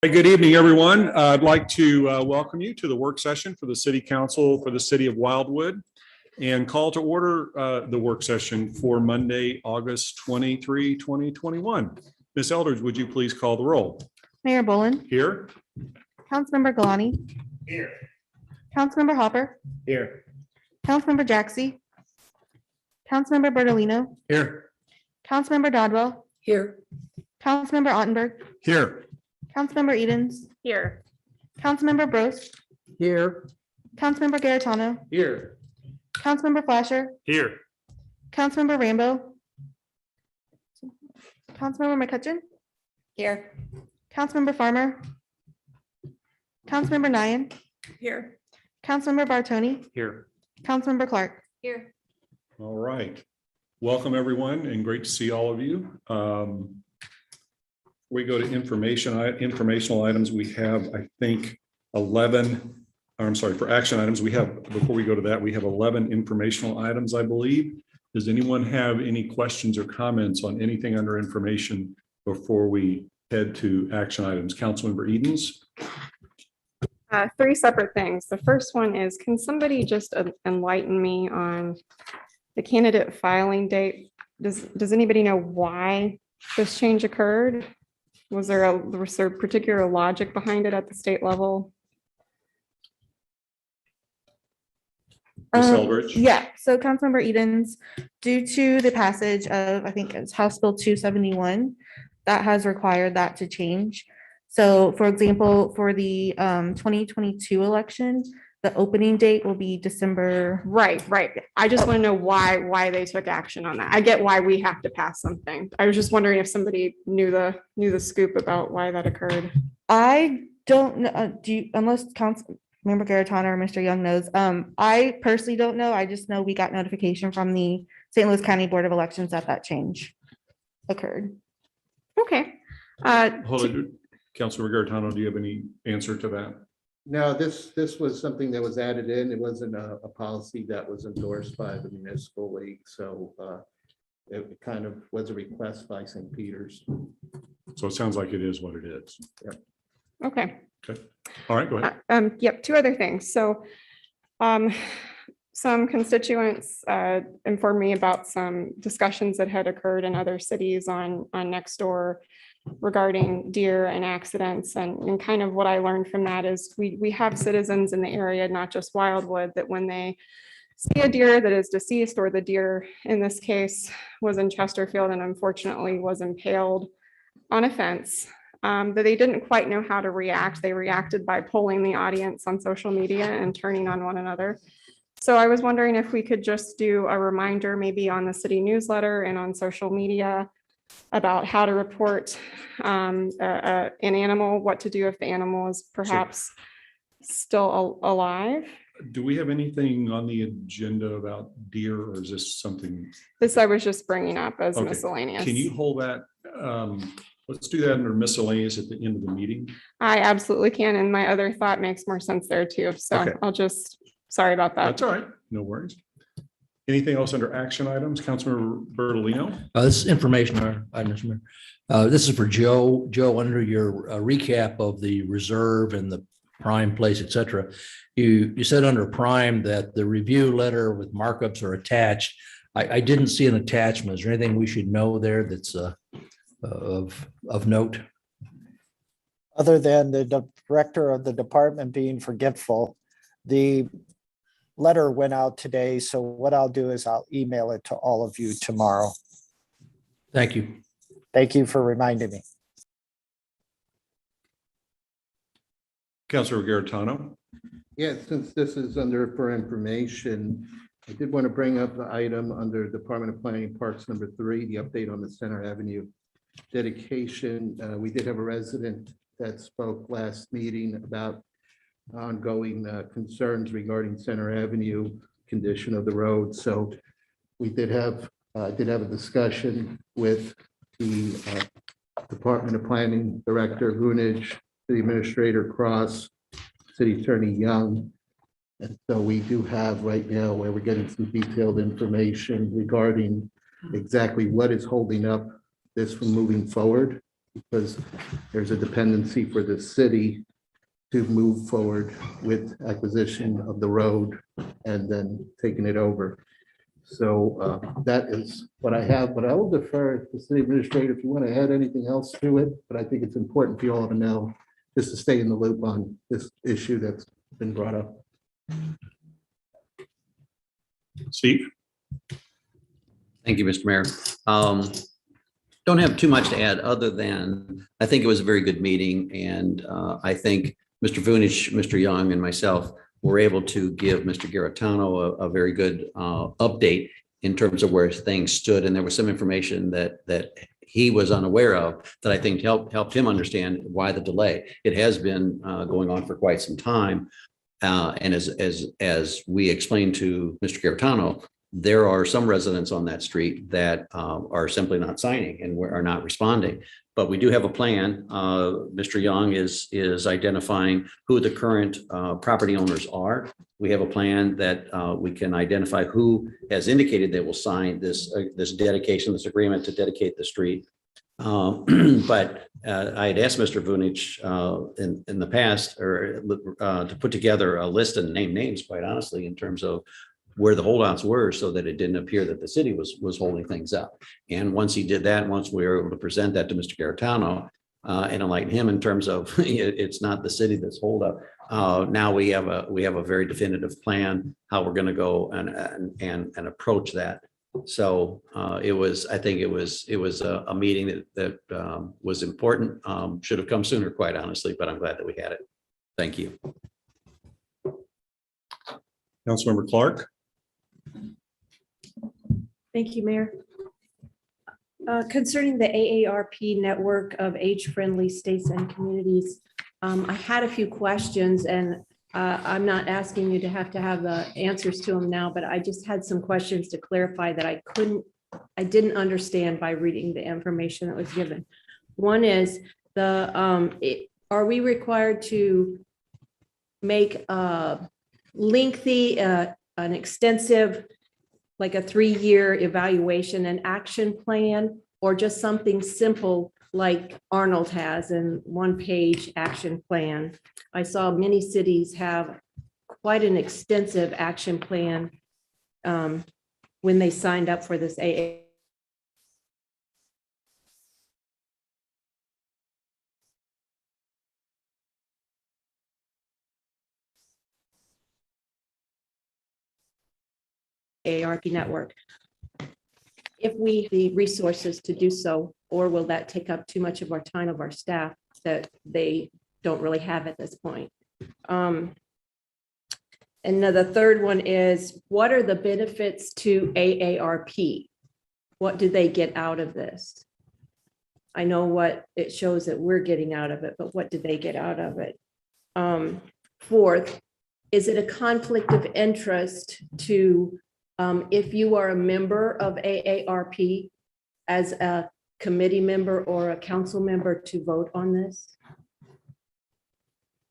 Hey, good evening, everyone. I'd like to welcome you to the work session for the City Council for the City of Wildwood and call to order the work session for Monday, August 23, 2021. Ms. Eldridge, would you please call the roll? Mayor Bolin, Here. Councilmember Galani, Here. Councilmember Hopper, Here. Councilmember Jaxi, Councilmember Bertolino, Here. Councilmember Dodwell, Here. Councilmember Ottenberg, Here. Councilmember Edens, Here. Councilmember Bros, Here. Councilmember Garitano, Here. Councilmember Flasher, Here. Councilmember Rambo, Councilmember McCutcheon, Here. Councilmember Farmer, Councilmember Nyan, Here. Councilmember Bartoni, Here. Councilmember Clark. Here. All right. Welcome, everyone, and great to see all of you. We go to informational items. We have, I think, 11, I'm sorry, for action items. We have, before we go to that, we have 11 informational items, I believe. Does anyone have any questions or comments on anything under information before we head to action items? Councilmember Edens? Three separate things. The first one is, can somebody just enlighten me on the candidate filing date? Does anybody know why this change occurred? Was there a particular logic behind it at the state level? Ms. Eldridge? Yeah, so Councilmember Edens, due to the passage of, I think it's House Bill 271, that has required that to change. So for example, for the 2022 election, the opening date will be December. Right. I just want to know why they took action on that. I get why we have to pass something. I was just wondering if somebody knew the scoop about why that occurred. I don't know, unless Councilmember Garitano or Mr. Young knows. I personally don't know. I just know we got notification from the St. Louis County Board of Elections that change occurred. Okay. Hold it. Councilmember Garitano, do you have any answer to that? No, this was something that was added in. It wasn't a policy that was endorsed by the municipal league. So it kind of was a request by St. Peter's. So it sounds like it is what it is. Okay. Okay. All right, go ahead. Yep, two other things. So some constituents informed me about some discussions that had occurred in other cities on Nextdoor regarding deer and accidents. And kind of what I learned from that is we have citizens in the area, not just Wildwood, that when they see a deer that is deceased, or the deer in this case was in Chesterfield and unfortunately was impaled on a fence, that they didn't quite know how to react. They reacted by polling the audience on social media and turning on one another. So I was wondering if we could just do a reminder, maybe on the city newsletter and on social media, about how to report an animal, what to do if the animal is perhaps still alive. Do we have anything on the agenda about deer, or is this something? This I was just bringing up as Okay. miscellaneous. Can you hold that? Let's do that under miscellaneous at the end of the meeting. I absolutely can. And my other thought makes more sense there too. So Okay. I'll just, sorry about that. That's all right. No worries. Anything else under action items? Councilmember Bertolino? This is information items. This is for Joe. Joe, under your recap of the reserve and the prime place, et cetera, you said under prime that the review letter with markups are attached. I didn't see an attachment. Is there anything we should know there that's of note? Other than the director of the department being forgetful, the letter went out today. So what I'll do is I'll email it to all of you tomorrow. Thank you. Thank you for reminding me. Councilor Garitano? Yeah, since this is under for information, I did want to bring up the item under Department of Planning and Parks number 3, the update on the Center Avenue dedication. We did have a resident that spoke last meeting about ongoing concerns regarding Center Avenue condition of the road. So we did have a discussion with the Department of Planning Director Gunage, City Administrator Cross, City Attorney Young. And so we do have right now where we're getting some detailed information regarding exactly what is holding up this from moving forward. because there's a dependency for the city to move forward with acquisition of the road and then taking it over. So that is what I have, but I will defer to the city administrator if you want to add anything else to it. But I think it's important for you all to know, just to stay in the loop on this issue that's been brought up. Steve? Thank you, Mr. Mayor. Don't have too much to add other than I think it was a very good meeting, and I think Mr. Vunich, Mr. Young, and myself were able to give Mr. Garitano a very good update in terms of where things stood, and there was some information that he was unaware of that I think helped him understand why the delay. It has been going on for quite some time, and as we explained to Mr. Garitano, there are some residents on that street that are simply not signing and are not responding. But we do have a plan. Mr. Young is identifying who the current property owners are. We have a plan that we can identify who has indicated they will sign this dedication, this agreement to dedicate the street. But I had asked Mr. Vunich in the past to put together a list and name names, quite honestly, in terms of where the holdouts were, so that it didn't appear that the city was holding things up. And once he did that, once we were able to present that to Mr. Garitano and enlighten him in terms of it's not the city that's hold up. Now we have a very definitive plan how we're going to go and approach that. So I think it was a meeting that was important. Should have come sooner, quite honestly, but I'm glad that we had it. Thank you. Councilmember Clark? Thank you, Mayor. Concerning the AARP network of age-friendly states and communities, I had a few questions, and I'm not asking you to have the answers to them now, but I just had some questions to clarify that I didn't understand by reading the information that was given. One is are we required to make a lengthy, an extensive, like a 3-year evaluation and action plan, or just something simple like Arnold has in 1-page action plan? I saw many cities have quite an extensive action plan when they signed up for this AARP network. If we have the resources to do so, or will that take up too much of our time of our staff that they don't really have at this point? And now the third one is, what are the benefits to AARP? What do they get out of this? I know what it shows that we're getting out of it, but what do they get out of it? Fourth, is it a conflict of interest to if you are a member of AARP as a committee member or a council member to vote on this?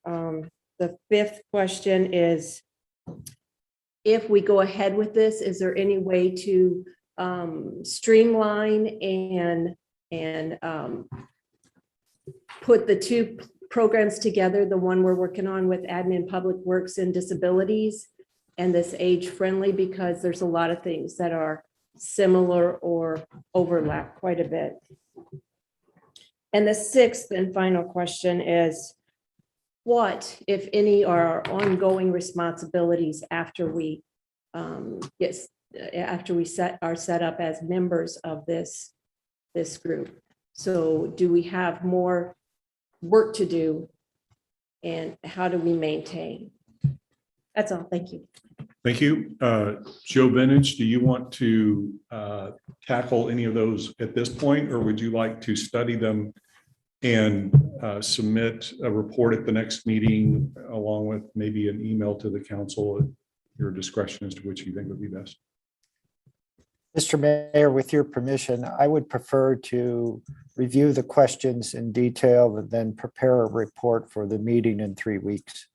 The fifth question is, if we go ahead with this, is there any way to streamline and put the two programs together, the one we're working on with admin, public works, and disabilities, and this age friendly, because there's a lot of things that are similar or overlap quite a bit. And the sixth and final question is, what, if any, are our ongoing responsibilities after we are set up as members of this group? So do we have more work to do, and how do we maintain? That's all. Thank you. Thank you. Joe Vintage, do you want to tackle any of those at this point, or would you like to study them and submit a report at the next meeting, along with maybe an email to the council at your discretion as to which you think would be best? Mr. Mayor, with your permission, I would prefer to review the questions in detail and then prepare a report for the meeting in 3 weeks.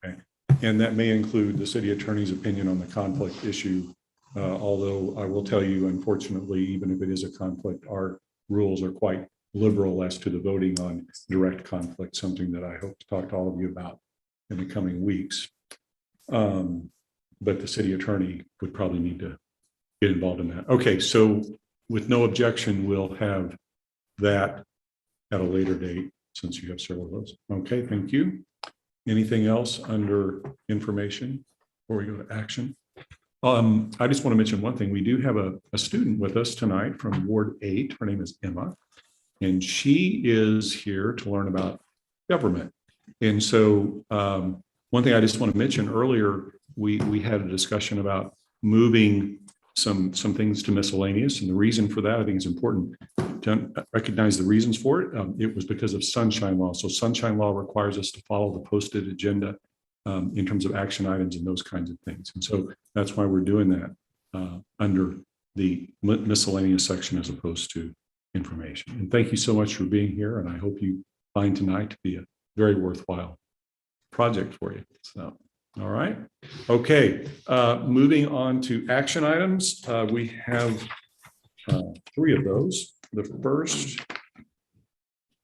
Okay. And that may include the city attorney's opinion on the conflict issue. Although I will tell you, unfortunately, even if it is a conflict, our rules are quite liberal as to the voting on direct conflict, something that I hope to talk to all of you about in the coming weeks. But the city attorney would probably need to get involved in that. Okay, so with no objection, we'll have that at a later date since you have several of those. Okay, thank you. Anything else under information before we go to action? I just want to mention one thing. We do have a student with us tonight from Ward 8. Her name is Emma, and she is here to learn about government. And so one thing I just want to mention earlier, we had a discussion about moving some things to miscellaneous. And the reason for that, I think it's important to recognize the reasons for it. It was because of sunshine law. So sunshine law requires us to follow the posted agenda in terms of action items and those kinds of things. And so that's why we're doing that under the miscellaneous section as opposed to information. And thank you so much for being here. And I hope you find tonight to be a very worthwhile project for you. So, all right. Okay. Moving on to action items. We have 3 of those. The first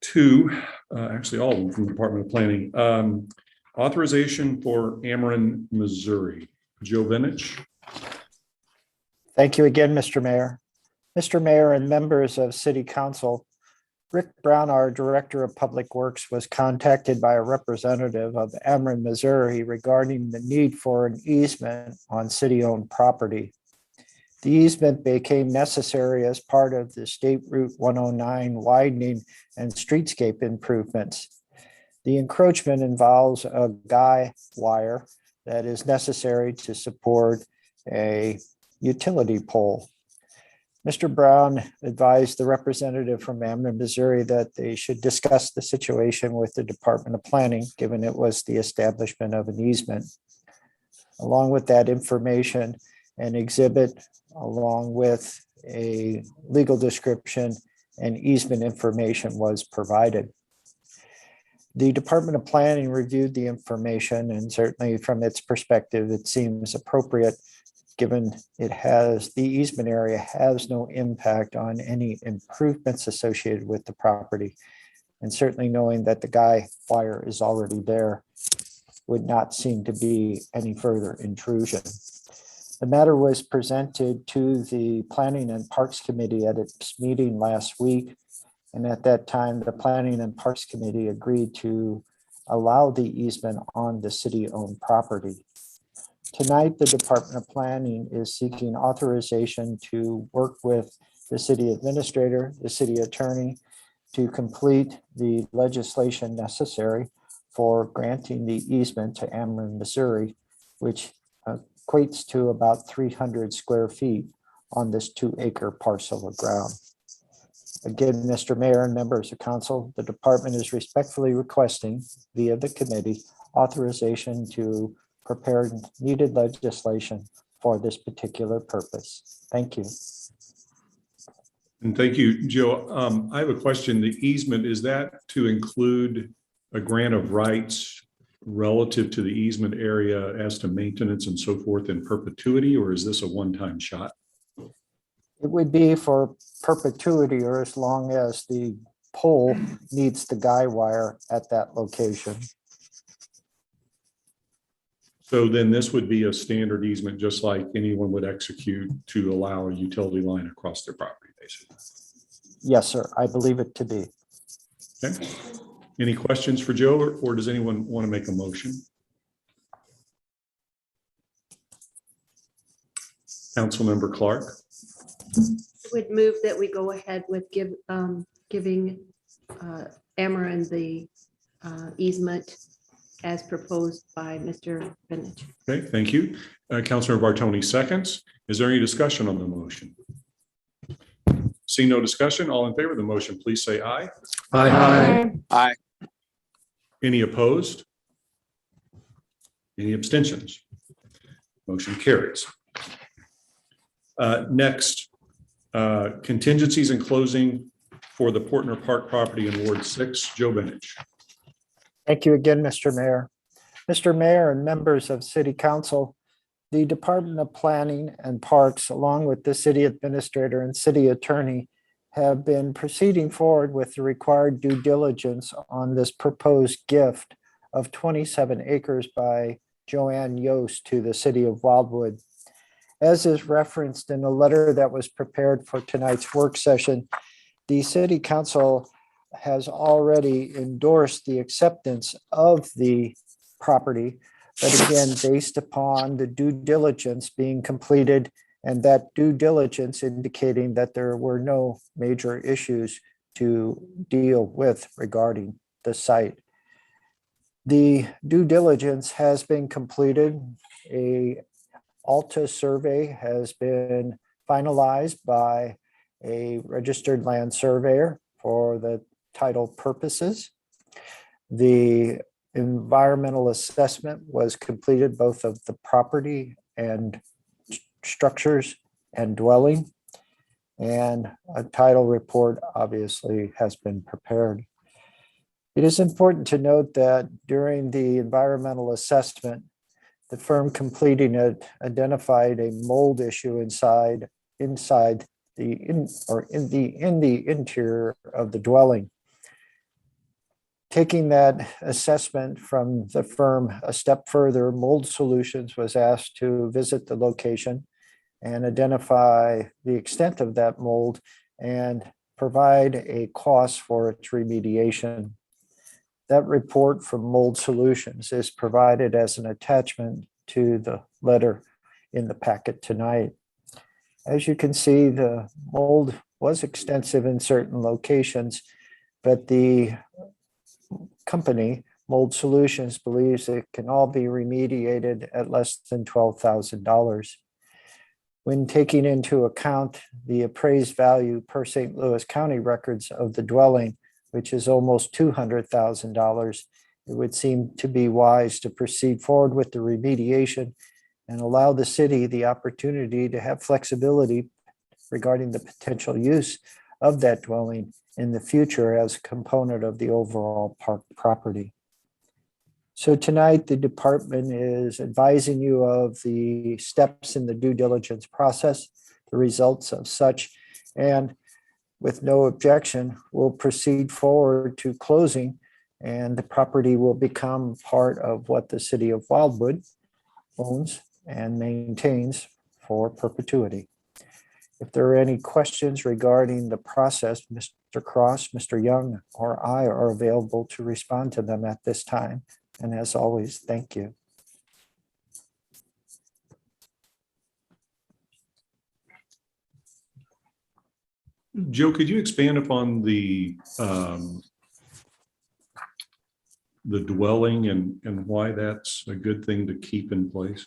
2, actually all of them from the Department of Planning. Authorization for Ameren, Missouri. Joe Vinich. Thank you again, Mr. Mayor. Mr. Mayor and members of City Council, Rick Brown, our Director of Public Works, was contacted by a representative of Ameren, Missouri regarding the need for an easement on city-owned property. The easement became necessary as part of the State Route 109 widening and streetscape improvements. The encroachment involves a guy wire that is necessary to support a utility pole. Mr. Brown advised the representative from Ameren, Missouri, that they should discuss the situation with the Department of Planning, given it was the establishment of an easement. Along with that information, an exhibit along with a legal description and easement information was provided. The Department of Planning reviewed the information, and certainly from its perspective, it seems appropriate given the easement area has no impact on any improvements associated with the property. And certainly knowing that the guy wire is already there would not seem to be any further intrusion. The matter was presented to the Planning and Parks Committee at its meeting last week. And at that time, the Planning and Parks Committee agreed to allow the easement on the city-owned property. Tonight, the Department of Planning is seeking authorization to work with the city administrator, the city attorney, to complete the legislation necessary for granting the easement to Ameren, Missouri, which equates to about 300 square feet on this 2-acre parcel of ground. Again, Mr. Mayor and members of council, the department is respectfully requesting via the committee authorization to prepare needed legislation for this particular purpose. Thank you. And thank you, Joe. I have a question. The easement, is that to include a grant of rights relative to the easement area as to maintenance and so forth in perpetuity, or is this a one-time shot? It would be for perpetuity, or as long as the pole needs the guy wire at that location. So then this would be a standard easement, just like anyone would execute to allow a utility line across their property, basically. Yes, sir. I believe it to be. Okay. Any questions for Joe, or does anyone want to make a motion? Councilmember Clark. Would move that we go ahead with giving Ameren the easement as proposed by Mr. Vinich. Okay, thank you. Councilor Bartoni seconds. Is there any discussion on the motion? Seeing no discussion, all in favor of the motion, please say aye. Aye. Any opposed? Any abstentions? Motion carries. Next, contingencies and closing for the Portner Park property in Ward 6, Joe Vinich. Thank you again, Mr. Mayor. Mr. Mayor and members of City Council, the Department of Planning and Parks, along with the city administrator and city attorney, have been proceeding forward with the required due diligence on this proposed gift of 27 acres by Joanne Yost to the city of Wildwood. As is referenced in the letter that was prepared for tonight's work session, the city council has already endorsed the acceptance of the property, but again, based upon the due diligence being completed and that due diligence indicating that there were no major issues to deal with regarding the site. The due diligence has been completed. A Alta survey has been finalized by a registered land surveyor for the title purposes. The environmental assessment was completed, both of the property and structures and dwelling. And a title report obviously has been prepared. It is important to note that during the environmental assessment, the firm completing it identified a mold issue inside the interior of the dwelling. Taking that assessment from the firm a step further, Mold Solutions was asked to visit the location and identify the extent of that mold and provide a cost for its remediation. That report from Mold Solutions is provided as an attachment to the letter in the packet tonight. As you can see, the mold was extensive in certain locations, but the company, Mold Solutions, believes it can all be remediated at less than $12,000. When taking into account the appraised value per St. Louis County records of the dwelling, which is almost $200,000, it would seem to be wise to proceed forward with the remediation and allow the city the opportunity to have flexibility regarding the potential use of that dwelling in the future as a component of the overall park property. So tonight, the department is advising you of the steps in the due diligence process, the results of such, and with no objection, we'll proceed forward to closing, and the property will become part of what the city of Wildwood owns and maintains for perpetuity. If there are any questions regarding the process, Mr. Cross, Mr. Young, or I are available to respond to them at this time. And as always, thank you. Joe, could you expand upon the dwelling and why that's a good thing to keep in place?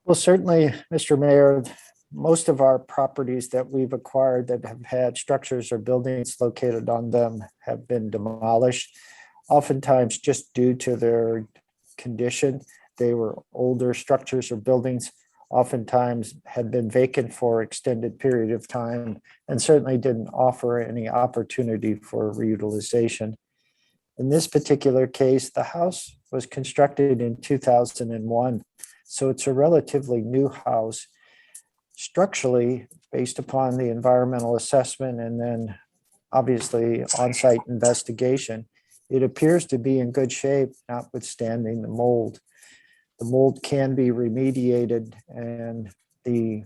Well, certainly, Mr. Mayor, most of our properties that we've acquired that have had structures or buildings located on them have been demolished, oftentimes just due to their condition. They were older structures or buildings, oftentimes had been vacant for extended period of time, and certainly didn't offer any opportunity for reutilization. In this particular case, the house was constructed in 2001, so it's a relatively new house. Structurally, based upon the environmental assessment and then obviously on-site investigation, it appears to be in good shape, notwithstanding the mold. The mold can be remediated and the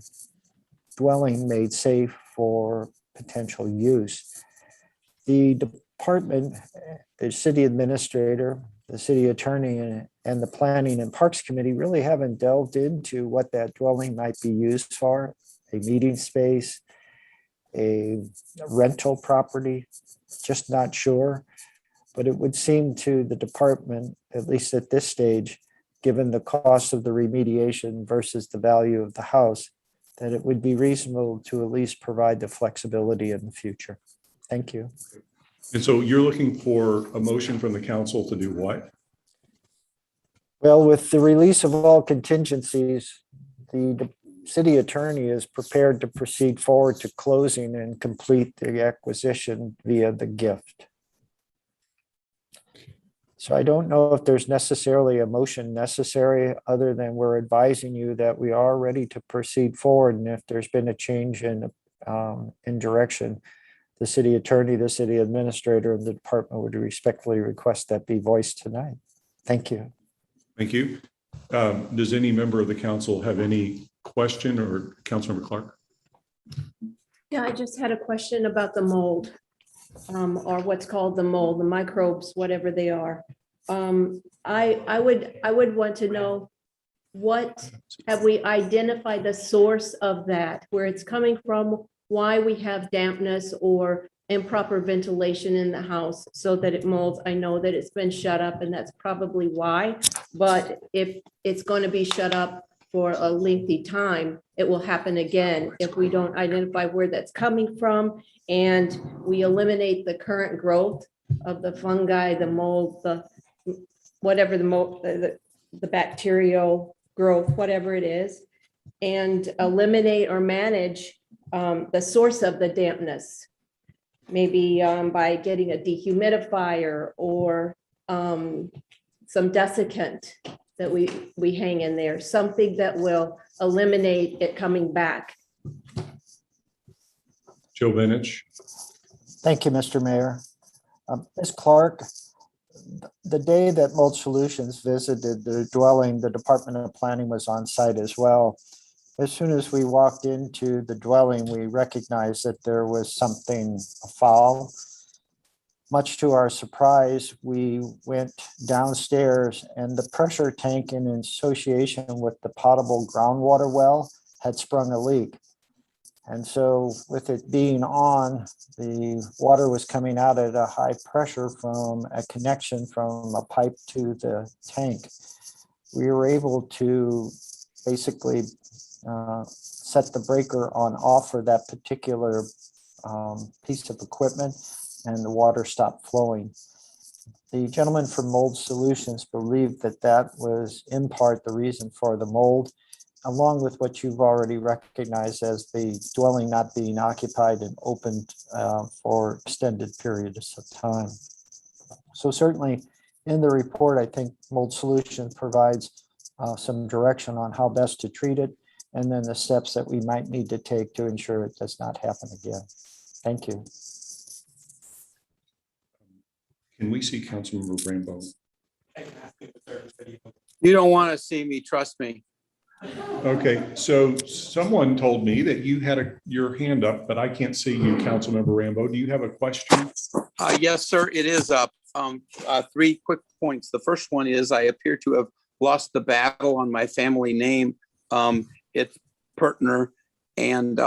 dwelling made safe for potential use. The department, the city administrator, the city attorney, and the Planning and Parks Committee really haven't delved into what that dwelling might be used for, a meeting space, a rental property, just not sure. But it would seem to the department, at least at this stage, given the cost of the remediation versus the value of the house, that it would be reasonable to at least provide the flexibility in the future. Thank you. And so you're looking for a motion from the council to do what? Well, with the release of all contingencies, the city attorney is prepared to proceed forward to closing and complete the acquisition via the gift. So I don't know if there's necessarily a motion necessary, other than we're advising you that we are ready to proceed forward. And if there's been a change in in direction, the city attorney, the city administrator, and the department would respectfully request that be voiced tonight. Thank you. Thank you. Does any member of the council have any question, or Councilmember Clark? Yeah, I just had a question about the mold, or what's called the mold, the microbes, whatever they are. I would want to know, what have we identified the source of that, where it's coming from, why we have dampness or improper ventilation in the house so that it molds? I know that it's been shut up and that's probably why, but if it's going to be shut up for a lengthy time, it will happen again if we don't identify where that's coming from and we eliminate the current growth of the fungi, the mold, the whatever the mold, the bacterial growth, whatever it is, and eliminate or manage the source of the dampness. Maybe by getting a dehumidifier or some desiccant that we hang in there, something that will eliminate it coming back. Joe Vinich. Thank you, Mr. Mayor. Ms. Clark, the day that Mold Solutions visited the dwelling, the Department of Planning was on site as well. As soon as we walked into the dwelling, we recognized that there was something foul. Much to our surprise, we went downstairs and the pressure tank in association with the potable groundwater well had sprung a leak. And so with it being on, the water was coming out at a high pressure from a connection from a pipe to the tank. We were able to basically set the breaker on off for that particular piece of equipment, and the water stopped flowing. The gentleman from Mold Solutions believed that that was in part the reason for the mold, along with what you've already recognized as the dwelling not being occupied and opened for extended periods of time. So certainly in the report, I think Mold Solutions provides some direction on how best to treat it, and then the steps that we might need to take to ensure it does not happen again. Thank you. Can we see Councilmember Rambo? You don't want to see me, trust me. Okay, so someone told me that you had your hand up, but I can't see you, Councilmember Rambo. Do you have a question? Yes, sir, it is up. Three quick points. The first one is I appear to have lost the battle on my family name. It's Pertner, and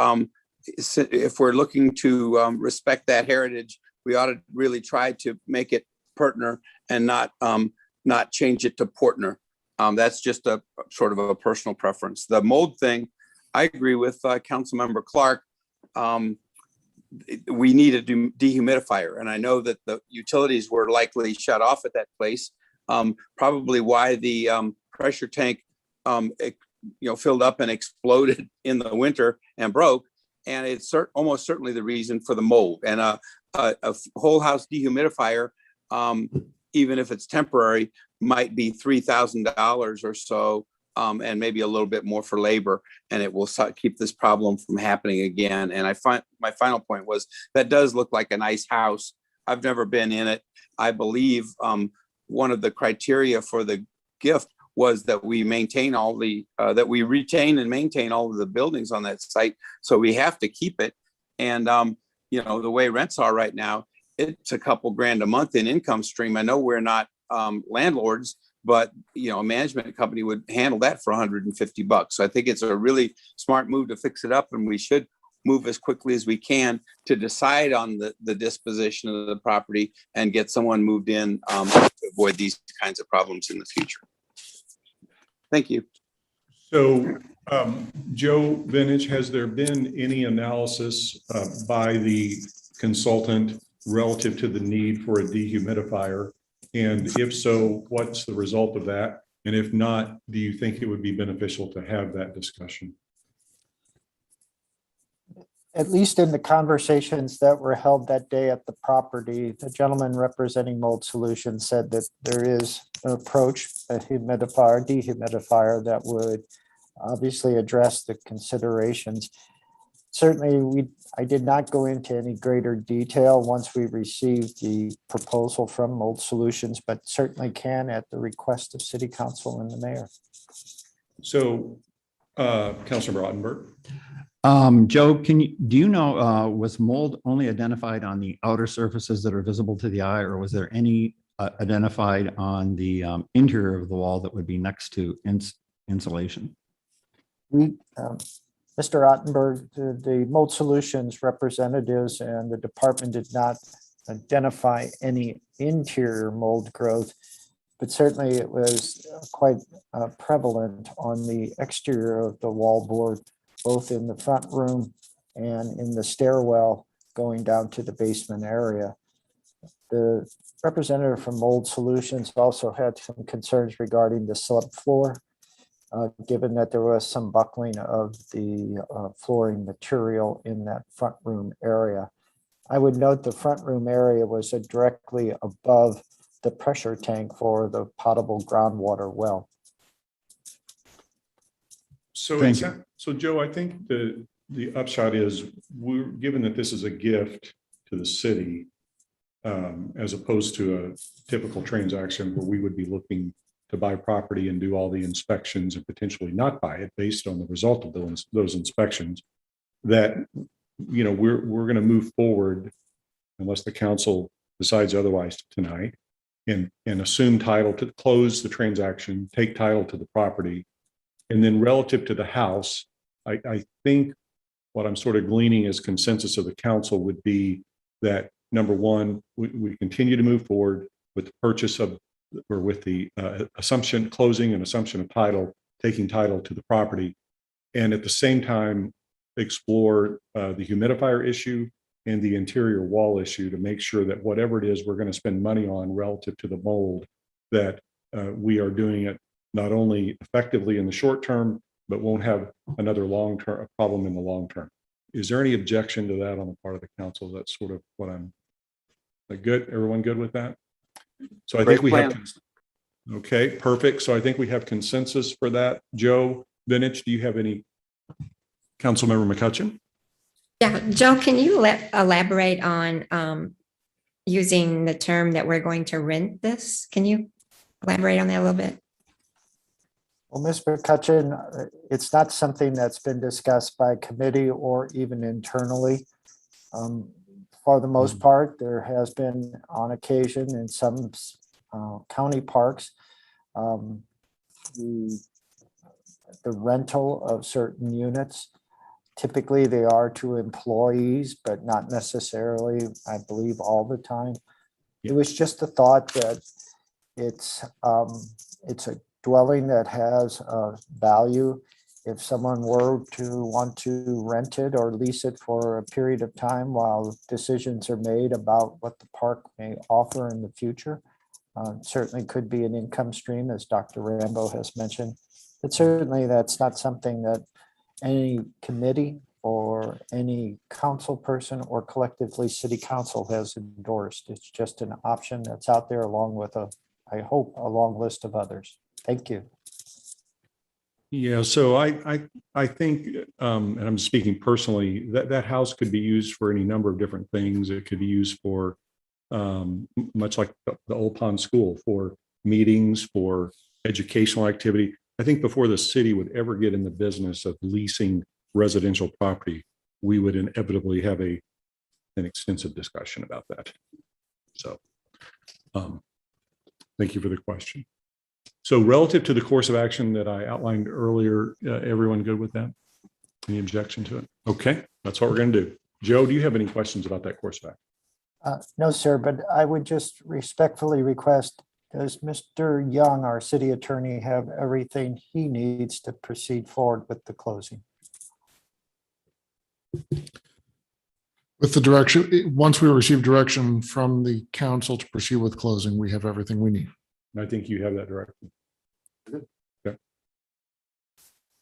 if we're looking to respect that heritage, we ought to really try to make it Pertner and not change it to Portner. That's just a sort of a personal preference. The mold thing, I agree with Councilmember Clark. We need a dehumidifier, and I know that the utilities were likely shut off at that place. Probably why the pressure tank, filled up and exploded in the winter and broke, and it's almost certainly the reason for the mold. And a whole house dehumidifier, even if it's temporary, might be $3,000 or so, and maybe a little bit more for labor, and it will keep this problem from happening again. And my final point was that does look like a nice house. I've never been in it. I believe one of the criteria for the gift was that we maintain that we retain and maintain all of the buildings on that site. So we have to keep it. And the way rents are right now, it's a couple grand a month in income stream. I know we're not landlords, but a management company would handle that for $150. So I think it's a really smart move to fix it up, and we should move as quickly as we can to decide on the disposition of the property and get someone moved in to avoid these kinds of problems in the future. Thank you. So, Joe Vinich, has there been any analysis by the consultant relative to the need for a dehumidifier? And if so, what's the result of that? And if not, do you think it would be beneficial to have that discussion? At least in the conversations that were held that day at the property, the gentleman representing Mold Solutions said that there is an approach, a dehumidifier that would obviously address the considerations. Certainly, I did not go into any greater detail once we received the proposal from Mold Solutions, but certainly can at the request of City Council and the mayor. So, Councilor Rottenberg. Joe, do you know, was mold only identified on the outer surfaces that are visible to the eye, or was there any identified on the interior of the wall that would be next to insulation? Mr. Ottenberg, the Mold Solutions representatives and the department did not identify any interior mold growth, but certainly it was quite prevalent on the exterior of the wallboard, both in the front room and in the stairwell going down to the basement area. The representative from Mold Solutions also had some concerns regarding the subfloor, given that there was some buckling of the flooring material in that front room area. I would note the front room area was directly above the pressure tank for the potable groundwater well. So, Thank you. so Joe, I think the upshot is given that this is a gift to the city, as opposed to a typical transaction where we would be looking to buy property and do all the inspections and potentially not buy it based on the result of those inspections, that, you know, we're going to move forward unless the council decides otherwise tonight and assume title to close the transaction, take title to the property. And then relative to the house, I think what I'm sort of gleaning as consensus of the council would be that, number one, we continue to move forward with the purchase of, or with the assumption, closing and assumption of title, taking title to the property. And at the same time, explore the humidifier issue and the interior wall issue to make sure that whatever it is we're going to spend money on relative to the mold, that we are doing it not only effectively in the short term, but won't have another long-term problem in the long term. Is there any objection to that on the part of the council? That's sort of what I'm good. Everyone good with that? So I think we have, okay, perfect. So I think we have consensus for that. Joe Vinich, do you have any? Councilmember McCutcheon? Yeah, Joe, can you elaborate on using the term that we're going to rent this? Can you elaborate on that a little bit? Well, Ms. McCutcheon, it's not something that's been discussed by committee or even internally. For the most part, there has been on occasion in some county parks, the rental of certain units. Typically, they are to employees, but not necessarily, I believe, all the time. It was just a thought that it's a dwelling that has value. If someone were to want to rent it or lease it for a period of time while decisions are made about what the park may offer in the future, certainly could be an income stream, as Dr. Rambo has mentioned. But certainly that's not something that any committee or any council person or collectively city council has endorsed. It's just an option that's out there along with I hope, a long list of others. Thank you. Yeah, so I think, and I'm speaking personally, that house could be used for any number of different things. It could be used for, much like the Old Pond School, for meetings, for educational activity. I think before the city would ever get in the business of leasing residential property, we would inevitably have an extensive discussion about that. So, thank you for the question. So relative to the course of action that I outlined earlier, everyone good with that? Any objection to it? Okay, that's what we're going to do. Joe, do you have any questions about that course of action? No, sir, but I would just respectfully request, does Mr. Young, our city attorney, have everything he needs to proceed forward with the closing? With the direction, once we receive direction from the council to proceed with closing, we have everything we need. I think you have that direction. Okay.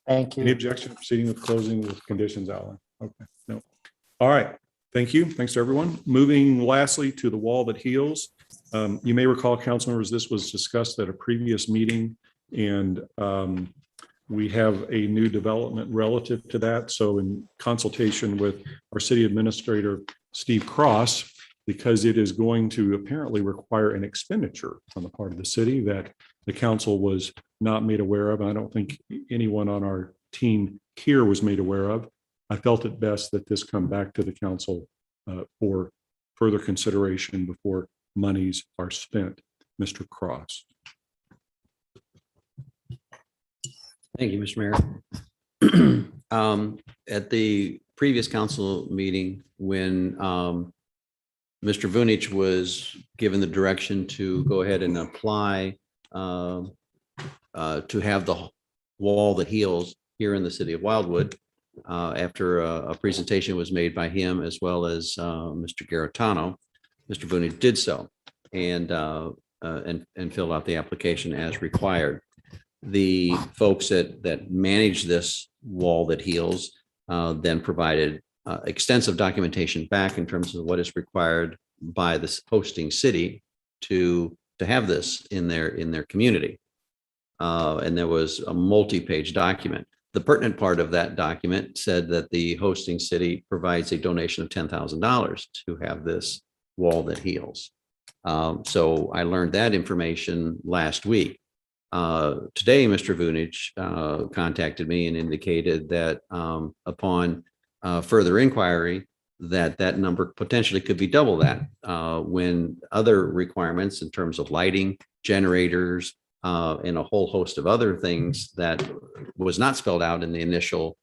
Thank Any you. objection to proceeding with closing with conditions outlined? Okay, no. All right, thank you. Thanks to everyone. Moving lastly to the wall that heals. You may recall, council members, this was discussed at a previous meeting, and we have a new development relative to that. So in consultation with our city administrator, Steve Cross, because it is going to apparently require an expenditure on the part of the city that the council was not made aware of. I don't think anyone on our team here was made aware of. I felt it best that this come back to the council for further consideration before monies are spent. Mr. Cross. Thank you, Mr. Mayor. At the previous council meeting, when Mr. Vunich was given the direction to go ahead and apply to have the wall that heals here in the city of Wildwood, after a presentation was made by him as well as Mr. Garitano, Mr. Vunich did so and filled out the application as required. The folks that manage this wall that heals then provided extensive documentation back in terms of what is required by the hosting city to have this in their community. And there was a multi-page document. The pertinent part of that document said that the hosting city provides a donation of $10,000 to have this wall that heals. So I learned that information last week. Today, Mr. Vunich contacted me and indicated that upon further inquiry, that number potentially could be double that when other requirements in terms of lighting, generators, and a whole host of other things that was not spelled out in the initial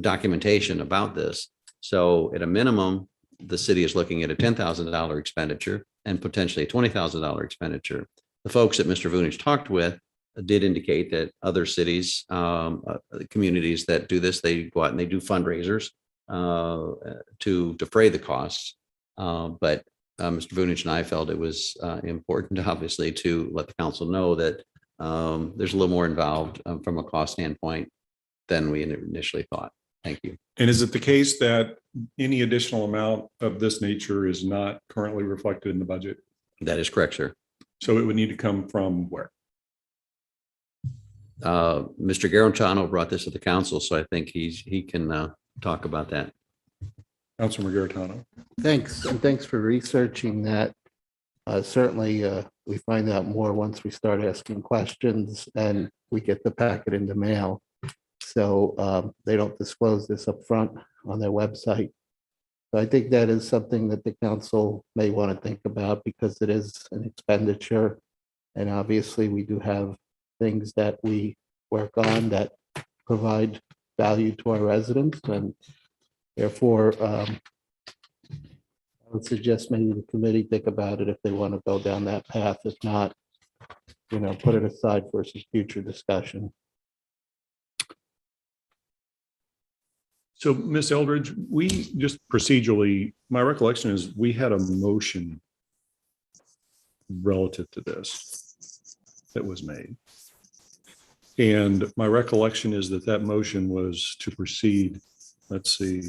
documentation about this. So at a minimum, the city is looking at a $10,000 expenditure and potentially a $20,000 expenditure. The folks that Mr. Vunich talked with did indicate that other cities, communities that do this, they go out and they do fundraisers to defray the costs. But Mr. Vunich and I felt it was important, obviously, to let the council know that there's a little more involved from a cost standpoint than we initially thought. Thank you. And is it the case that any additional amount of this nature is not currently reflected in the budget? That is correct, sir. So it would need to come from where? Mr. Garitano brought this to the council, so I think he can talk about that. Councilman Garitano. Thanks, and thanks for researching that. Certainly, we find out more once we start asking questions and we get the packet in the mail. So they don't disclose this up front on their website. So I think that is something that the council may want to think about because it is an expenditure. And obviously, we do have things that we work on that provide value to our residents. And therefore, I would suggest maybe the committee think about it if they want to go down that path. If not, put it aside for some future discussion. So, Ms. Eldridge, we just procedurally, my recollection is we had a motion relative to this that was made. And my recollection is that motion was to proceed. Let's see.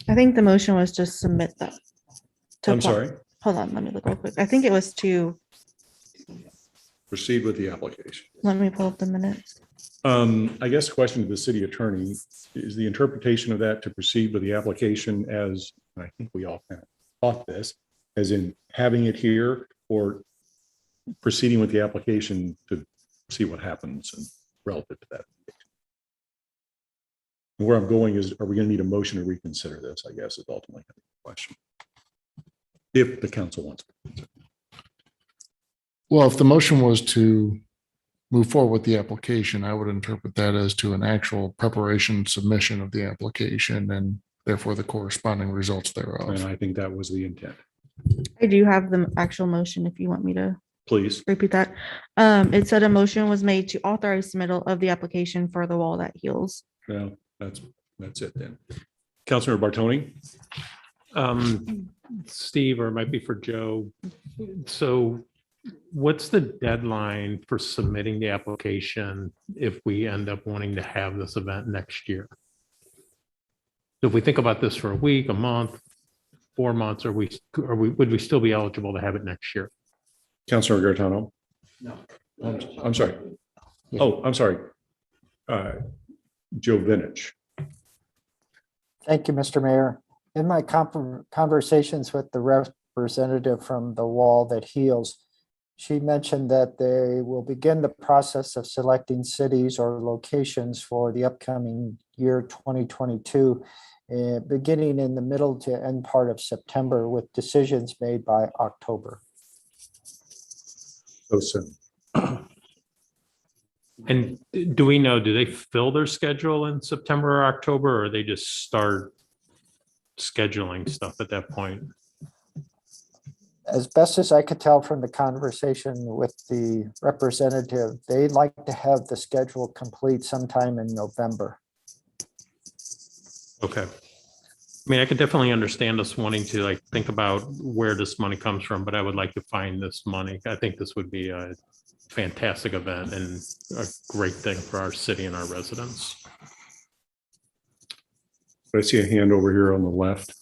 I think the motion was just submit that. to I'm apply. sorry, Hold on, let me look real quick. I think it was to, proceed with the application. let me pull up the minutes. I guess question to the city attorney, is the interpretation of that to proceed with the application as, and I think we all kind of thought this, as in having it here or proceeding with the application to see what happens and relative to that? Where I'm going is, are we going to need a motion to reconsider this, I guess, is ultimately the question. If the council wants to. Well, if the motion was to move forward with the application, I would interpret that as to an actual preparation submission of the application and therefore the corresponding results thereof. And I think that was the intent. I do have the actual motion if you want me to Please. repeat that. It said a motion was made to authorize submittal of the application for the wall that heals. Well, that's it then. Councilmember Bartoni? Steve, or it might be for Joe. So what's the deadline for submitting the application if we end up wanting to have this event next year? If we think about this for a week, a month, 4 months, would we still be eligible to have it next year? Councilor Garitano? No. I'm sorry. Oh, I'm sorry. Joe Vinich. Thank you, Mr. Mayor. In my conversations with the representative from the Wall That Heals, she mentioned that they will begin the process of selecting cities or locations for the upcoming year 2022, beginning in the middle to end part of September, with decisions made by October. So soon. And do we know, do they fill their schedule in September or October, or they just start scheduling stuff at that point? As best as I could tell from the conversation with the representative, they'd like to have the schedule complete sometime in November. Okay. I mean, I could definitely understand us wanting to like think about where this money comes from, but I would like to find this money. I think this would be a fantastic event and a great thing for our city and our residents. I see a hand over here on the left.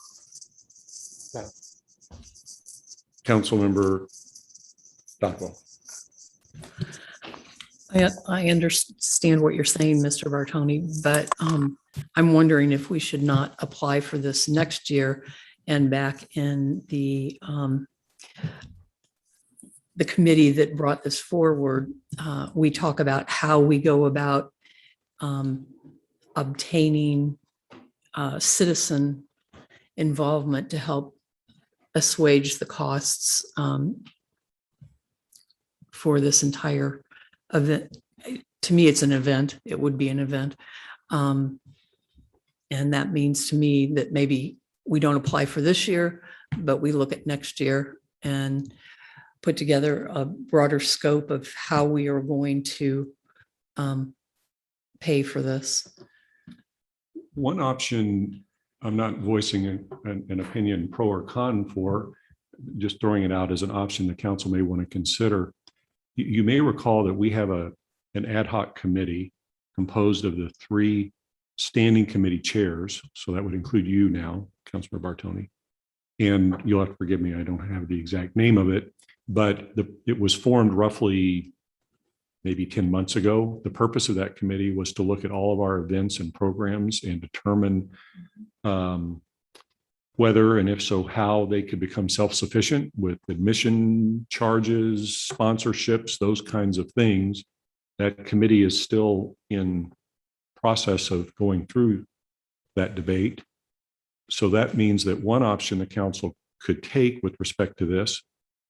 Councilmember Stockwell. I understand what you're saying, Mr. Bartoni, but I'm wondering if we should not apply for this next year. And back in the committee that brought this forward, we talk about how we go about obtaining citizen involvement to help assuage the costs for this entire event. To me, it's an event. It would be an event. And that means to me that maybe we don't apply for this year, but we look at next year and put together a broader scope of how we are going to pay for this. One option, I'm not voicing an opinion pro or con for, just throwing it out as an option the council may want to consider. You may recall that we have an ad hoc committee composed of the 3 standing committee chairs. So that would include you now, Councilor Bartoni. And you'll have to forgive me, I don't have the exact name of it, but it was formed roughly maybe 10 months ago. The purpose of that committee was to look at all of our events and programs and determine whether, and if so, how they could become self-sufficient with admission charges, sponsorships, those kinds of things. That committee is still in process of going through that debate. So that means that one option the council could take with respect to this,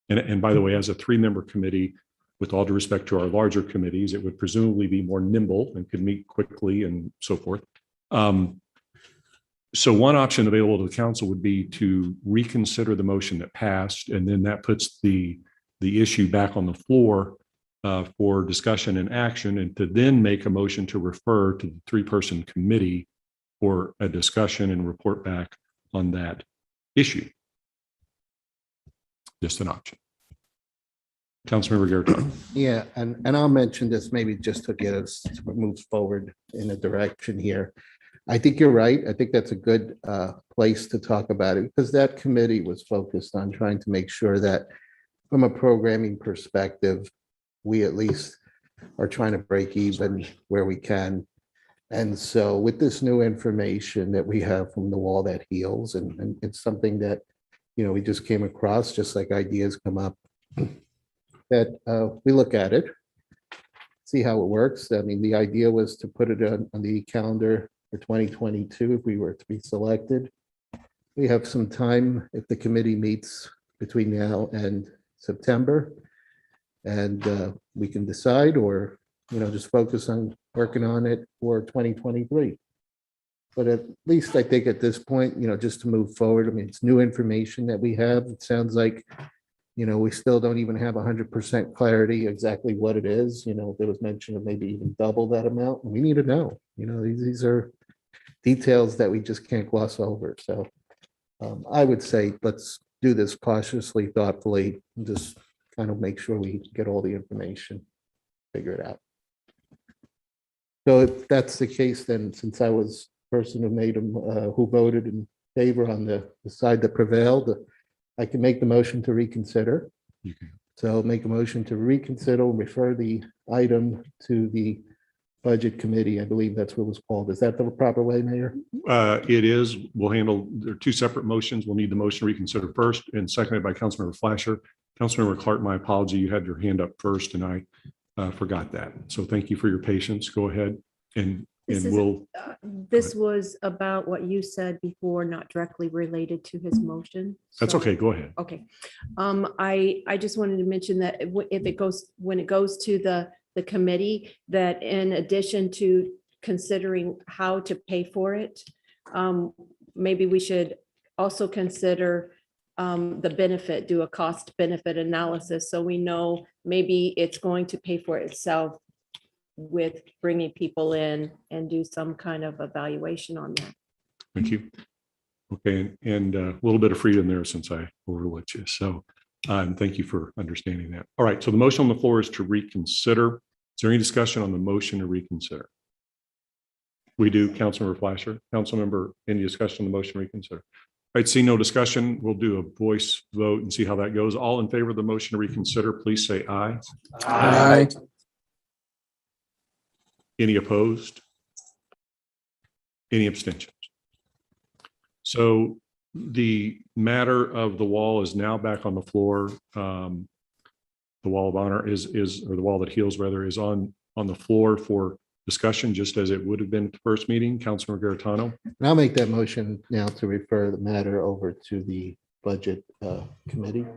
and by the way, as a 3-member committee, with all due respect to our larger committees, it would presumably be more nimble and could meet quickly and so forth. So one option available to the council would be to reconsider the motion that passed, and then that puts the issue back on the floor for discussion and action, and to then make a motion to refer to the 3-person committee for a discussion and report back on that issue. Just an option. Councilmember Garrett. Yeah, and I'll mention this maybe just to get us to move forward in a direction here. I think you're right. I think that's a good place to talk about it, because that committee was focused on trying to make sure that from a programming perspective, we at least are trying to break even where we can. And so with this new information that we have from the Wall That Heals, and it's something that, you know, we just came across, just like ideas come up, that we look at it, see how it works. I mean, the idea was to put it on the calendar for 2022 if we were to be selected. We have some time if the committee meets between now and September, and we can decide, or, you know, just focus on working on it for 2023. But at least I think at this point, you know, just to move forward, I mean, it's new information that we have. It sounds like, you know, we still don't even have 100% clarity exactly what it is. You know, there was mention of maybe even double that amount. We need to know, you know, these are details that we just can't gloss over. So I would say, let's do this cautiously, thoughtfully, and just kind of make sure we get all the information, figure it out. So if that's the case, then since I was the person who made them, who voted in favor on the side that prevailed, I can make the motion to reconsider. You can. So I'll make a motion to reconsider, refer the item to the Budget Committee. I believe that's what it was called. Is that the proper way, Mayor? It is, we'll handle, there are two separate motions. We'll need the motion to reconsider first and seconded by Councilmember Flasher. Councilmember Clark, my apology, you had your hand up first and I forgot that. So thank you for your patience. Go ahead and we'll, This was about what you said before, not directly related to his motion. that's So- okay, go ahead. Okay. I just wanted to mention that if it goes, when it goes to the committee, that in addition to considering how to pay for it, maybe we should also consider the benefit, do a cost benefit analysis. So we know maybe it's going to pay for itself with bringing people in and do some kind of evaluation on that. Thank you. Okay, and a little bit of freedom there since I overlooked you. So thank you for understanding that. All right, so the motion on the floor is to reconsider. Is there any discussion on the motion to reconsider? We do, Councilmember Flasher. Councilmember, any discussion on the motion to reconsider? All right, see no discussion. We'll do a voice vote and see how that goes. All in favor of the motion to reconsider, please say aye. Aye. Any opposed? Any abstentions? So the matter of the wall is now back on the floor. The wall of honor is, or the wall that heals rather, is on the floor for discussion, just as it would have been at the first meeting. Councilmember Garitano. And I'll make that motion now to refer the matter over to the Budget Committee,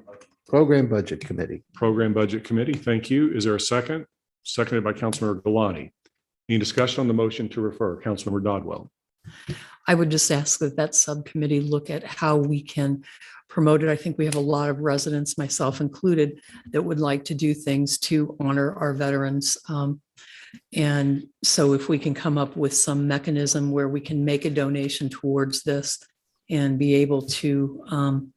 Program Budget Committee. Program Budget Committee. Thank you. Is there a second? Seconded by Councilmember Galani. Any discussion on the motion to refer? Councilmember Dodwell. I would just ask that that subcommittee look at how we can promote it. I think we have a lot of residents, myself included, that would like to do things to honor our veterans. And so if we can come up with some mechanism where we can make a donation towards this and be able to,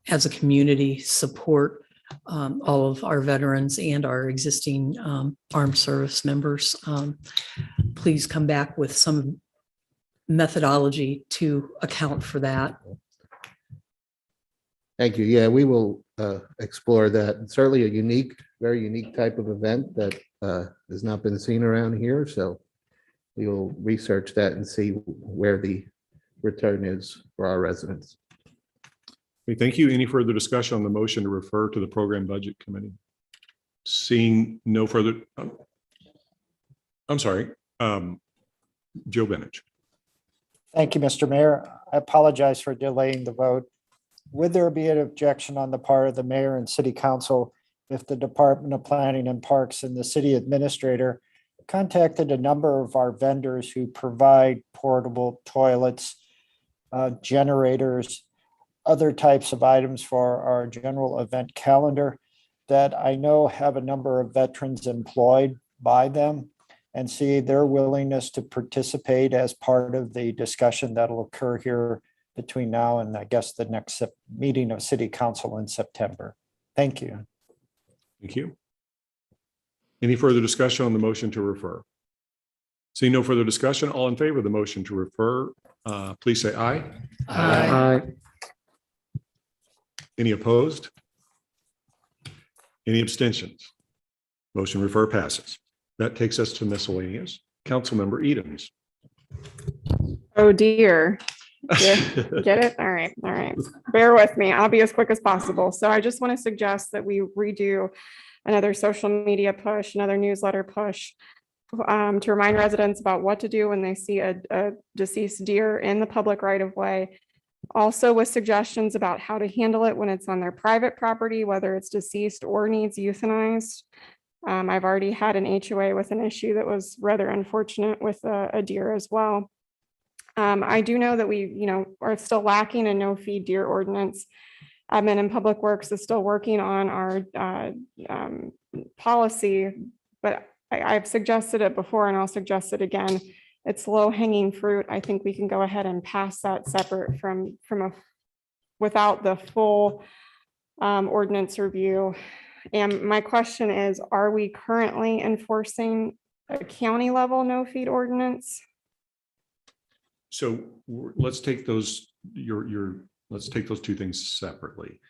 as a community, support all of our veterans and our existing armed service members, please come back with some methodology to account for that. Thank you. Yeah, we will explore that. It's certainly a unique, very unique type of event that has not been seen around here. So we will research that and see where the return is for our residents. Okay, thank you. Any further discussion on the motion to refer to the Program Budget Committee? Seeing no further, I'm sorry, Joe Benich. Thank you, Mr. Mayor. I apologize for delaying the vote. Would there be an objection on the part of the mayor and city council if the Department of Planning and Parks and the city administrator contacted a number of our vendors who provide portable toilets, generators, other types of items for our general event calendar that I know have a number of veterans employed by them, and see their willingness to participate as part of the discussion that'll occur here between now and I guess the next meeting of city council in September. Thank you. Thank you. Any further discussion on the motion to refer? Seeing no further discussion, all in favor of the motion to refer, please say aye. Aye. Any opposed? Any abstentions? Motion to refer passes. That takes us to miscellaneous. Councilmember Edens. Oh dear. Get it? All right. All right. Bear with me. I'll be as quick as possible. So I just want to suggest that we redo another social media push, another newsletter push to remind residents about what to do when they see a deceased deer in the public right of way. Also with suggestions about how to handle it when it's on their private property, whether it's deceased or needs euthanized. I've already had an HOA with an issue that was rather unfortunate with a deer as well. I do know that we, are still lacking a no feed deer ordinance. Admin and Public Works is still working on our policy, but I've suggested it before and I'll suggest it again. It's low hanging fruit. I think we can go ahead and pass that separate from without the full ordinance review. And my question is, are we currently enforcing a county level no feed ordinance? So let's take those, let's take those two things separately.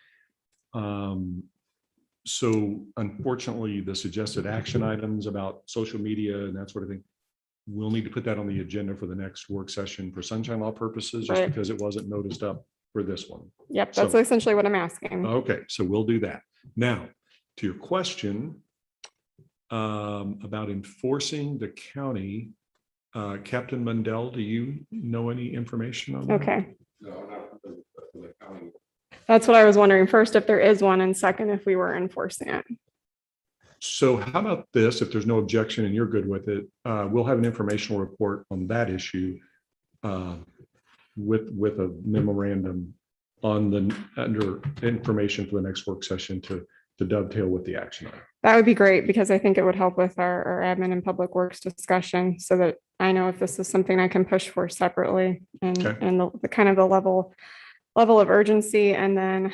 So unfortunately, the suggested action items about social media and that sort of thing, we'll need to put that on the agenda for the next work session for sunshine law purposes, just Right. because it wasn't noticed up for this one. Yep, that's So- essentially what I'm asking. Okay, so we'll do that. Now, to your question about enforcing the county, Captain Mundell, do you know any information on that? Okay, No, not the county. that's what I was wondering. First, if there is one, and second, if we were enforcing it. So how about this, if there's no objection and you're good with it, we'll have an informational report on that issue with a memorandum on the, under information for the next work session to dovetail with the action item. That would be great, because I think it would help with our admin and public works discussion, so that I know if this is something I can push for separately, and, Okay. and the kind of the level of urgency. And then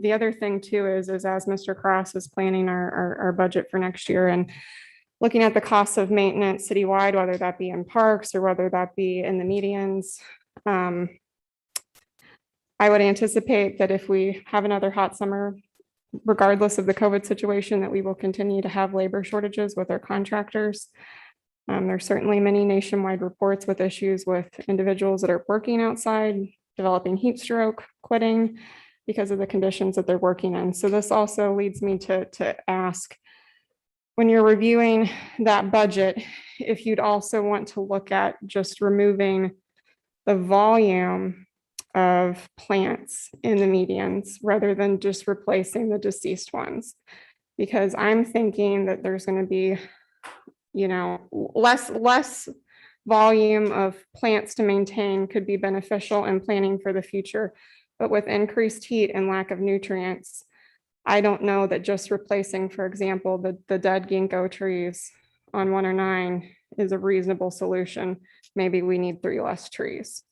the other thing too is as Mr. Cross is planning our budget for next year and looking at the costs of maintenance citywide, whether that be in parks or whether that be in the medians. I would anticipate that if we have another hot summer, regardless of the COVID situation, that we will continue to have labor shortages with our contractors. There's certainly many nationwide reports with issues with individuals that are working outside, developing heat stroke, quitting because of the conditions that they're working in. So this also leads me to ask, when you're reviewing that budget, if you'd also want to look at just removing the volume of plants in the medians rather than just replacing the deceased ones. Because I'm thinking that there's going to be, less volume of plants to maintain could be beneficial in planning for the future. But with increased heat and lack of nutrients, I don't know that just replacing, for example, the dead ginkgo trees on 109 is a reasonable solution. Maybe we need 3 less trees.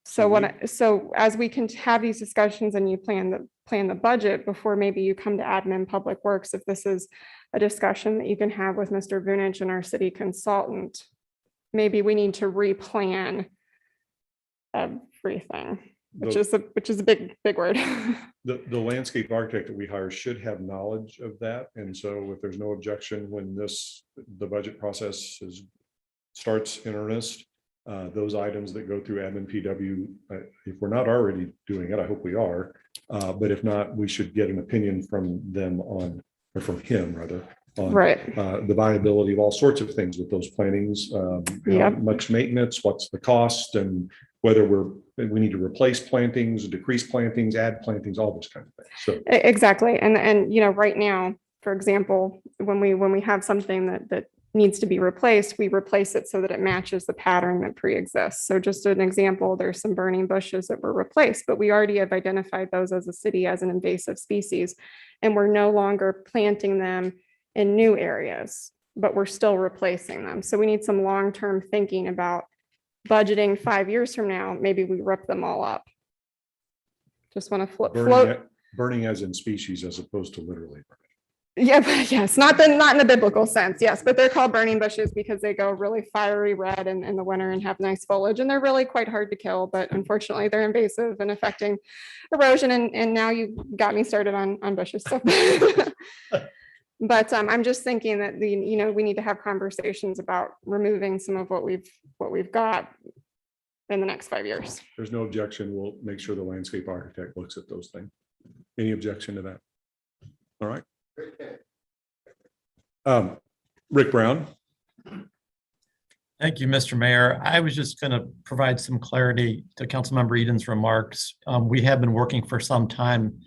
So as we can have these discussions and you plan the budget before maybe you come to admin public works, if this is a discussion that you can have with Mr. Vunich and our city consultant, maybe we need to replan everything, which is a big word. The landscape architect that we hire should have knowledge of that. And so if there's no objection when the budget process starts in earnest, those items that go through admin PW, if we're not already doing it, I hope we are. But if not, we should get an opinion from them on, or from him rather, on Right. The viability of all sorts of things with those plantings. How Yep. much maintenance, what's the cost, and whether we need to replace plantings, decrease plantings, add plantings, all those kind of things. So Exactly. And right now, for example, when we have something that needs to be replaced, we replace it so that it matches the pattern that pre-exists. So just an example, there's some burning bushes that were replaced, but we already have identified those as a city as an invasive species. And we're no longer planting them in new areas, but we're still replacing them. So we need some long-term thinking about budgeting 5 years from now. Maybe we rip them all up. Just want to float. burning as in species as opposed to literally burning. Yeah, but yes, not in the biblical sense, yes, but they're called burning bushes because they go really fiery red in the winter and have nice foliage, and they're really quite hard to kill, but unfortunately they're invasive and affecting erosion, and now you got me started on bushes. So but I'm just thinking that we need to have conversations about removing some of what we've got in the next 5 years. There's no objection. We'll make sure the landscape architect looks at those things. Any objection to that? All right. Rick Brown. Thank you, Mr. Mayor. I was just going to provide some clarity to Councilmember Eden's remarks. We have been working for some time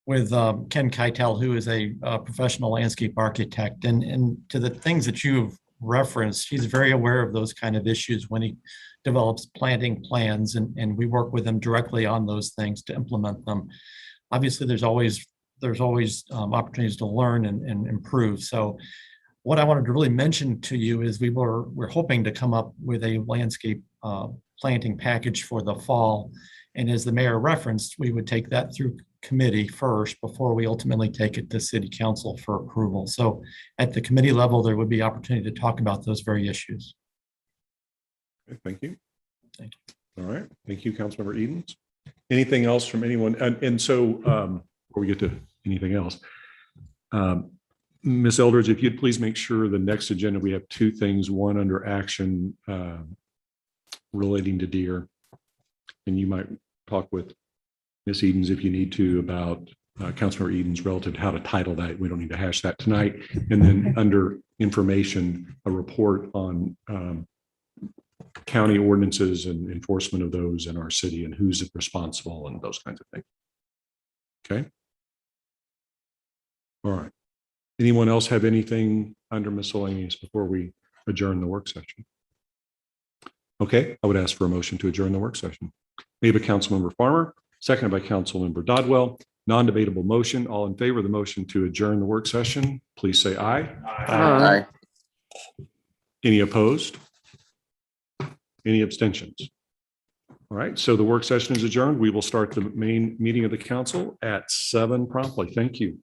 with Ken Keitel, who is a professional landscape architect, and to the things that you've referenced, he's very aware of those kind of issues when he develops planting plans, and we work with him directly on those things to implement them. Obviously, there's always opportunities to learn and improve. So what I wanted to really mention to you is we're hoping to come up with a landscape planting package for the fall. And as the mayor referenced, we would take that through committee first before we ultimately take it to city council for approval. So at the committee level, there would be opportunity to talk about those very issues. Okay, thank you. Thank you. All right. Thank you, Councilmember Edens. Anything else from anyone? And so before we get to anything else. Ms. Eldridge, if you'd please make sure the next agenda, we have two things, one under action relating to deer. And you might talk with Ms. Edens if you need to about Councilmember Edens relative to how to title that. We don't need to hash that tonight. And then under information, a report on county ordinances and enforcement of those in our city and who's responsible and those kinds of things. Okay. All right. Anyone else have anything under miscellaneous before we adjourn the work session? Okay, I would ask for a motion to adjourn the work session. Made by Councilmember Farmer, seconded by Councilmember Dodwell. Non-debatable motion. All in favor of the motion to adjourn the work session, please say aye. Aye. Any opposed? Any abstentions? All right, so the work session is adjourned. We will start the main meeting of the council at 7 promptly. Thank you.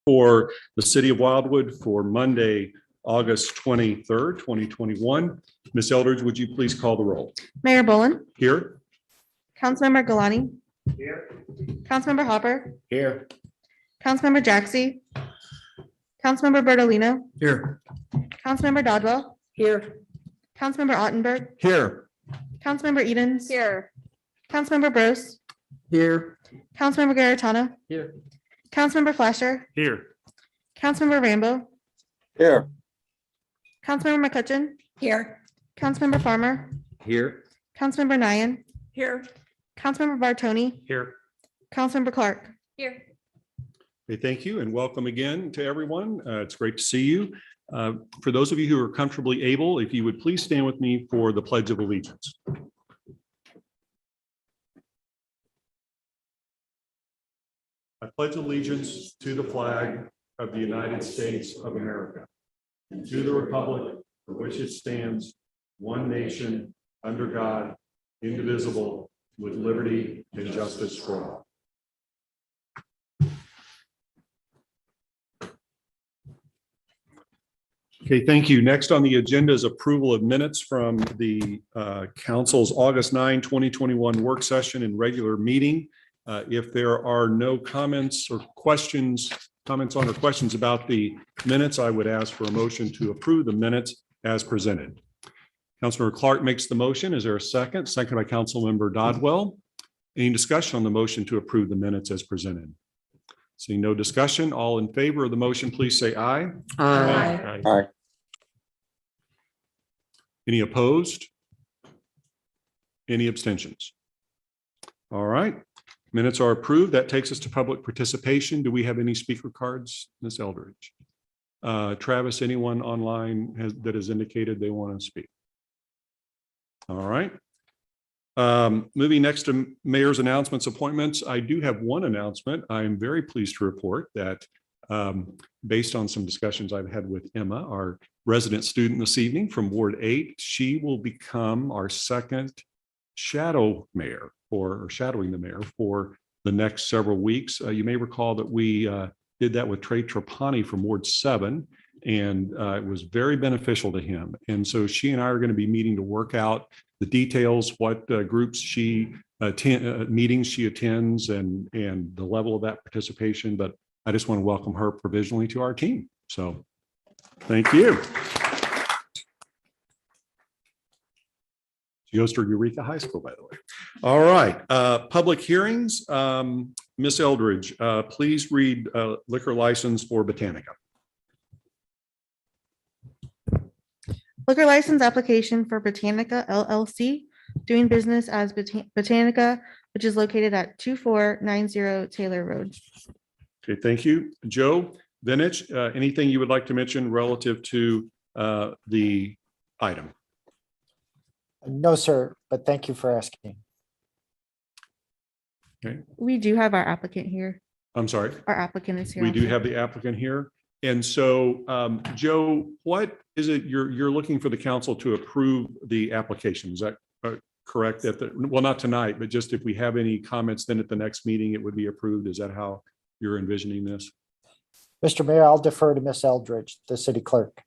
for the city of Wildwood for Monday, August 23rd, 2021. Ms. Eldridge, would you please call the roll? Mayor Bolin, Here? Councilmember Galani. Here. Councilmember Hopper, Here. Councilmember Jaxi, Councilmember Bertolino, Here. Councilmember Dodwell, Here. Councilmember Ottenberg, Here. Councilmember Edens. Here. Councilmember Bros, Here. Councilmember Garitano, Here. Councilmember Fleischer, Here. Councilmember Rambo, Here. Councilmember McCutcheon, Here. Councilmember Farmer, Here. Councilmember Nyan, Here. Councilmember Bartoni, Here. Councilmember Clark. Here. Okay, thank you and welcome again to everyone. It's great to see you. For those of you who are comfortably able, if you would please stand with me for the Pledge of Allegiance. I pledge allegiance to the flag of the United States of America and to the republic for which it stands, one nation, under God, indivisible, with liberty and justice for all. Okay, thank you. Next on the agenda is approval of minutes from the council's August 9, 2021 work session and regular meeting. If there are no comments or questions, about the minutes, I would ask for a motion to approve the minutes as presented. Councilmember Clark makes the motion. Is there a second? Second by Councilmember Dodwell. Any discussion on the motion to approve the minutes as presented? Seeing no discussion, all in favor of the motion, please say aye. Aye. Aye. Any opposed? Any abstentions? All right, minutes are approved. That takes us to public participation. Do we have any speaker cards, Ms. Eldridge? Travis, anyone online that has indicated they want to speak? All right. Moving next to mayor's announcements, appointments. I do have one announcement. I'm very pleased to report that based on some discussions I've had with Emma, our resident student this evening from Ward 8, she will become our second shadow mayor or shadowing the mayor for the next several weeks. You may recall that we did that with Trey Trapani from Ward 7, and it was very beneficial to him. And so she and I are going to be meeting to work out the details, what groups she meetings she attends, and the level of that participation. But I just want to welcome her provisionally to our team. So thank you. She goes to Eureka High School, by the way. All right, public hearings. Miss Eldridge, please read liquor license for Botanica. Liquor license application for Botanica LLC, doing business as Botanica, which is located at 2490 Taylor Road. Okay, thank you. Joe Vinich, anything you would like to mention relative to the item? No, sir, but thank you for asking. Okay, We do have our applicant here. I'm sorry. Our applicant is here. We do also. have the applicant here. And so, Joe, what is it you're looking for the council to approve the application? Is that correct? Well, not tonight, but just if we have any comments, then at the next meeting, it would be approved. Is that how you're envisioning this? Mr. Mayor, I'll defer to Miss Eldridge, the city clerk.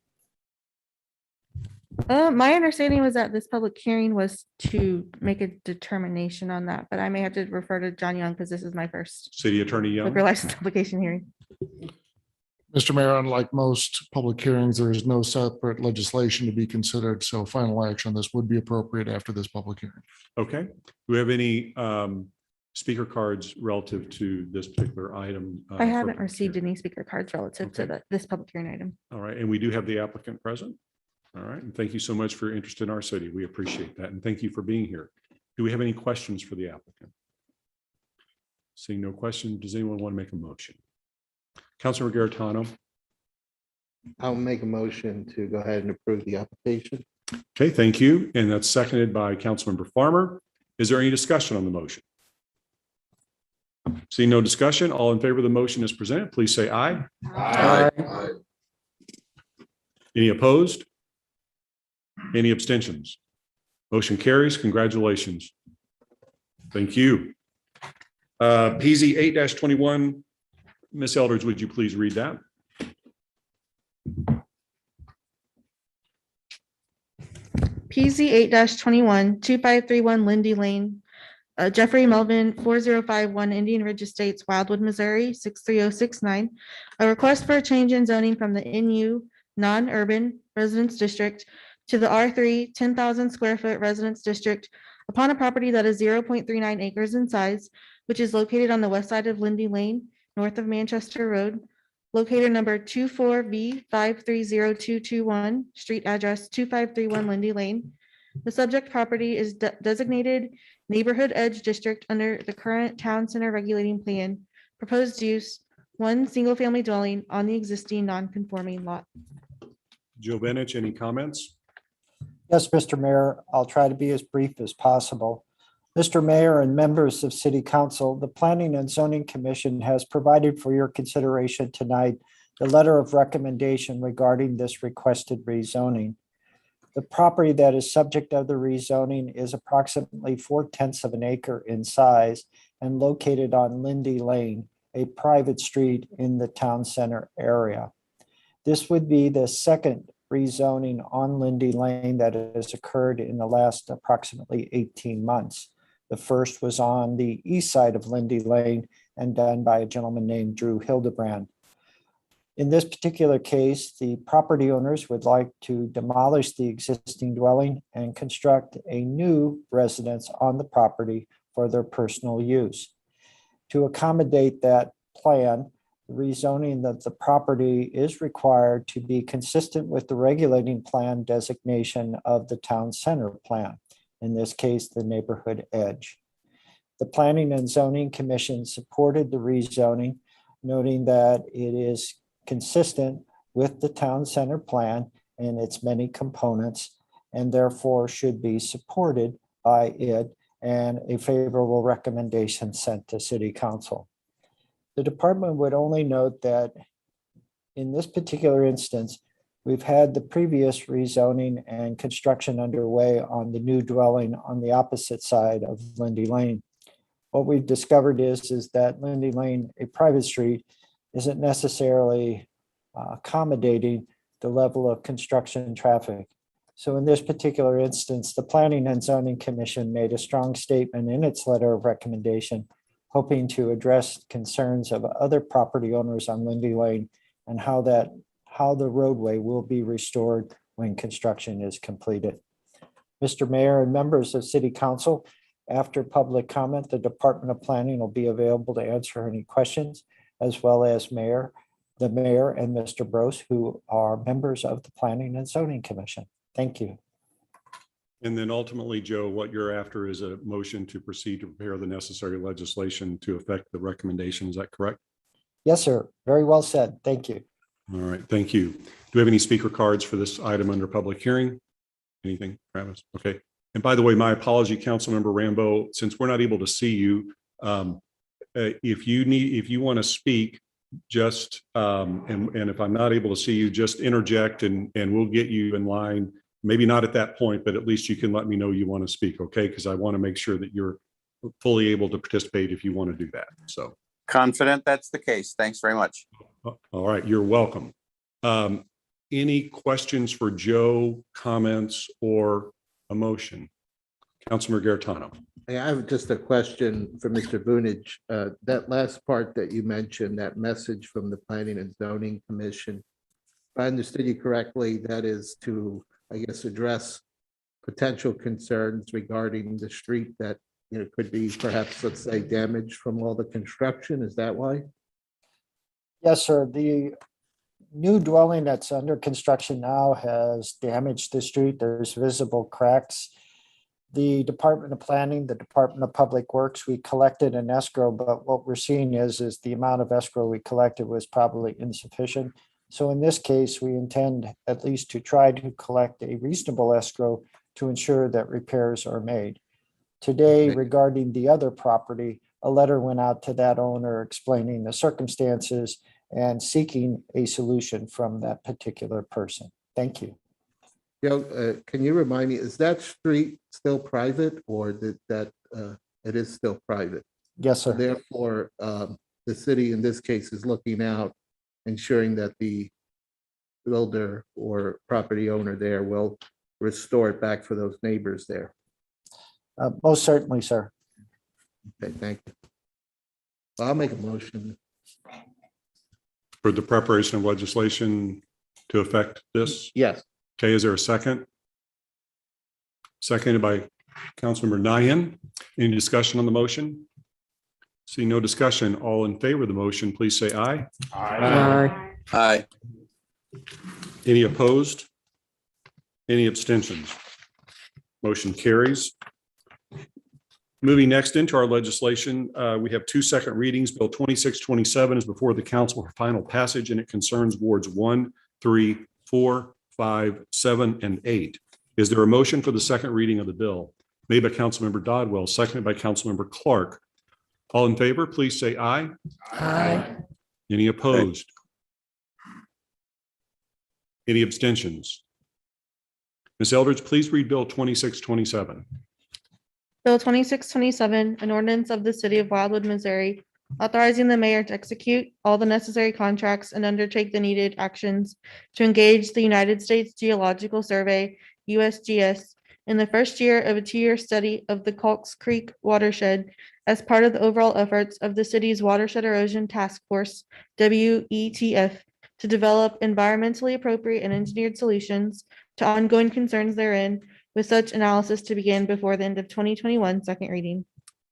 My understanding was that this public hearing was to make a determination on that, but I may have to refer to John Young because this is my first City Attorney Young? liquor license application hearing. Mr. Mayor, unlike most public hearings, there is no separate legislation to be considered, so final action on this would be appropriate after this public hearing. Okay. Do we have any speaker cards relative to this particular item? I haven't received any speaker cards relative to Okay. this public hearing item. All right, and we do have the applicant present. All right, and thank you so much for your interest in our city. We appreciate that, and thank you for being here. Do we have any questions for the applicant? Seeing no questions, does anyone want to make a motion? Councilor Garitano. I'll make a motion to go ahead and approve the application. Okay, thank you, and that's seconded by Councilmember Farmer. Is there any discussion on the motion? Seeing no discussion, all in favor of the motion as presented, please say aye. Aye. Any opposed? Any abstentions? Motion carries. Ms. Eldridge, would you please read that? PZ 8-21, 2531 Lindy Lane, Jeffrey Melvin, 4051 Indian Ridge Estates, Wildwood, Missouri, 63069. A request for a change in zoning from the NU non-urban residence district to the R3 10,000 square foot residence district upon a property that is 0.39 acres in size, which is located on the west side of Lindy Lane, north of Manchester Road, locator number 24V530221, street address 2531 Lindy Lane. The subject property is designated Neighborhood Edge District under the current Town Center Regulating Plan. Proposed use, one single-family dwelling on the existing non-conforming lot. Joe Benich, any comments? Yes, Mr. Mayor, I'll try to be as brief as possible. Mr. Mayor and members of City Council, the Planning and Zoning Commission has provided for your consideration tonight the letter of recommendation regarding this requested rezoning. The property that is subject of the rezoning is approximately 4/10 of an acre in size and located on Lindy Lane, a private street in the town center area. This would be the second rezoning on Lindy Lane that has occurred in the last approximately 18 months. The first was on the east side of Lindy Lane and done by a gentleman named Drew Hildebrand. In this particular case, the property owners would like to demolish the existing dwelling and construct a new residence on the property for their personal use. To accommodate that plan, the rezoning of the property is required to be consistent with the regulating plan designation of the town center plan, in this case, the neighborhood edge. The Planning and Zoning Commission supported the rezoning, noting that it is consistent with the town center plan and its many components, and therefore should be supported by it and a favorable recommendation sent to City Council. The department would only note that in this particular instance, we've had the previous rezoning and construction underway on the new dwelling on the opposite side of Lindy Lane. What we've discovered is that Lindy Lane, a private street, isn't necessarily accommodating the level of construction traffic. So in this particular instance, the Planning and Zoning Commission made a strong statement in its letter of recommendation, hoping to address concerns of other property owners on Lindy Lane and how the roadway will be restored when construction is completed. Mr. Mayor and members of City Council, after public comment, the Department of Planning will be available to answer any questions, as well as the mayor and Mr. Brose, who are members of the Planning and Zoning Commission. Thank you. And then ultimately, Joe, what you're after is a motion to proceed to prepare the necessary legislation to affect the recommendation. Is that correct? Yes, sir. Very well said. Thank you. All right, thank you. Do we have any speaker cards for this item under public hearing? Anything, Travis? Okay. And by the way, my apology, Councilmember Rambo, since we're not able to see you, if you want to speak, just and if I'm not able to see you, just interject and we'll get you in line. Maybe not at that point, but at least you can let me know you want to speak, okay? Because I want to make sure that you're fully able to participate if you want to do that. So Confident that's the case. Thanks very much. all right, you're welcome. Any questions for Joe, comments, or a motion? Councilmember Garetano. I have just a question for Mr. Vunich. That last part that you mentioned, that message from the Planning and Zoning Commission, if I understood you correctly, that is to, I guess, address potential concerns regarding the street that, you know, could be perhaps, let's say, damaged from all the construction. Is that why? Yes, sir. The new dwelling that's under construction now has damaged the street. There's visible cracks. The Department of Planning, the Department of Public Works, we collected an escrow, but what we're seeing is the amount of escrow we collected was probably insufficient. So in this case, we intend at least to try to collect a reasonable escrow to ensure that repairs are made. Today, regarding the other property, a letter went out to that owner explaining the circumstances and seeking a solution from that particular person. Thank you. Joe, can you remind me, is that street still private or that it is still private? Yes, sir. Therefore, the city in this case is looking out, ensuring that the builder or property owner there will restore it back for those neighbors there. Most certainly, sir. Okay, thank you. I'll make a motion. For the preparation of legislation to affect this. Yes. Okay, is there a second? Seconded by Councilmember Nyan. Any discussion on the motion? See no discussion. All in favor of the motion, please say aye. Aye. Any opposed? Any abstentions? Motion carries. Moving next into our legislation, we have 2 second readings. Bill 2627 is before the council for final passage, and it concerns wards 1, 3, 4, 5, 7, and 8. Is there a motion for the second reading of the bill? Made by Councilmember Dodwell, seconded by Councilmember Clark. All in favor, please say aye. Aye. Any opposed? Any abstentions? Ms. Eldridge, please read Bill 2627. Bill 2627, an ordinance of the city of Wildwood, Missouri, authorizing the mayor to execute all the necessary contracts and undertake the needed actions to engage the United States Geological Survey, USGS, in the first year of a 2-year study of the Calks Creek watershed as part of the overall efforts of the city's Watershed Erosion Task Force, WETF, to develop environmentally appropriate and engineered solutions to ongoing concerns therein, with such analysis to begin before the end of 2021, second reading.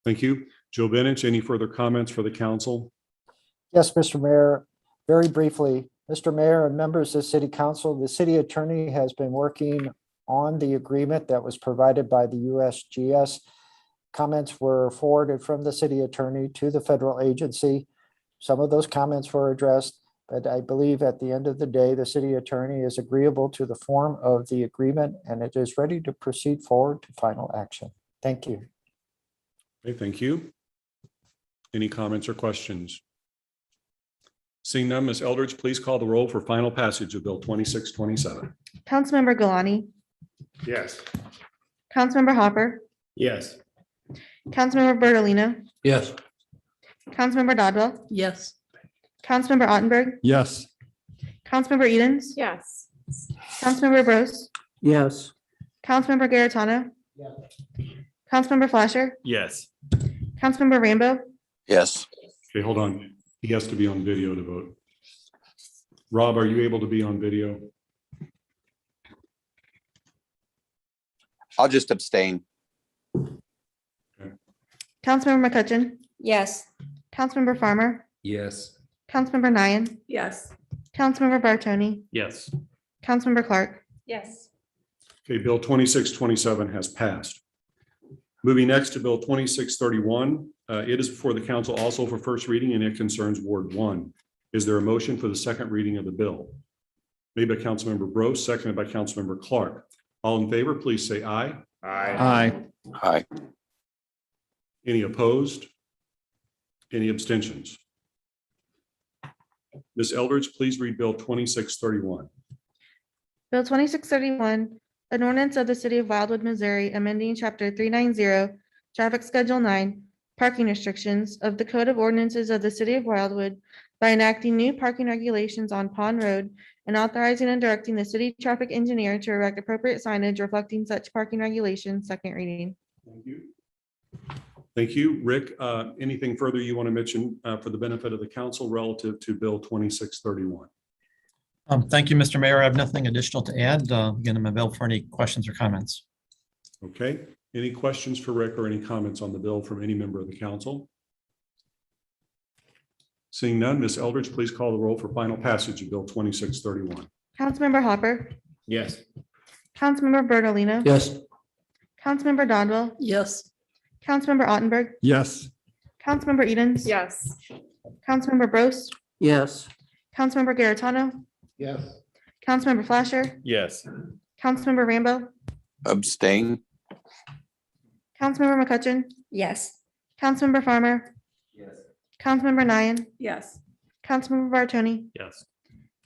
Thank you. Joe Benich, any further comments for the council? Yes, Mr. Mayor, very briefly, Mr. Mayor and members of the city council, the city attorney has been working on the agreement that was provided by the USGS. Comments were forwarded from the city attorney to the federal agency. Some of those comments were addressed, but I believe at the end of the day, the city attorney is agreeable to the form of the agreement, and it is ready to proceed forward to final action. Thank you. Okay, thank you. Any comments or questions? Seeing none, Ms. Eldridge, please call the roll for final passage of Bill 2627. Councilmember Galani, Yes. Councilmember Hopper, Yes. Councilmember Bertolino, Yes. Councilmember Dodwell, Yes. Councilmember Ottenberg, Yes. Councilmember Edens, Yes. Councilmember Bros, Yes. Councilmember Garitano, Councilmember Flasher, Yes. Councilmember Rambo, Yes. Okay, hold on. He has to be on video to vote. Rob, are you able to be on video? I'll just abstain. Councilmember McCutcheon, Yes. Councilmember Farmer, Yes. Councilmember Nyan, Yes. Councilmember Bartoni, Yes. Councilmember Clark. Yes. Okay, Bill 2627 has passed. Moving next to Bill 2631. It is before the council also for first reading, and it concerns Ward 1. Is there a motion for the second reading of the bill? Made by Councilmember Bros, seconded by Councilmember Clark. All in favor, please say aye. Aye. Aye. Any opposed? Any abstentions? Ms. Eldridge, please read Bill 2631. Bill 2631, an ordinance of the city of Wildwood, Missouri, amending chapter 390, traffic schedule 9, parking restrictions of the Code of Ordinances of the city of Wildwood by enacting new parking regulations on Pond Road and authorizing and directing the city traffic engineer to erect appropriate signage reflecting such parking regulations, second reading. Thank you. Thank you. Rick, anything further you want to mention for the benefit of the council relative to Bill 2631? Thank you, Mr. Mayor. I have nothing additional to add. Again, I'm available for any questions or comments. Okay. Any questions for Rick or any comments on the bill from any member of the council? Seeing none, Ms. Eldridge, please call the roll for final passage of Bill 2631. Councilmember Hopper, Yes. Councilmember Bertolino, Yes. Councilmember Dodwell, Yes. Councilmember Ottenberg, Yes. Councilmember Edens, Yes. Councilmember Bros, Yes. Councilmember Garitano, Yes. Councilmember Flasher, Yes. Councilmember Rambo, Abstain. Councilmember McCutcheon, Yes. Councilmember Farmer, Councilmember Nyan, Yes. Councilmember Bartoni, Yes.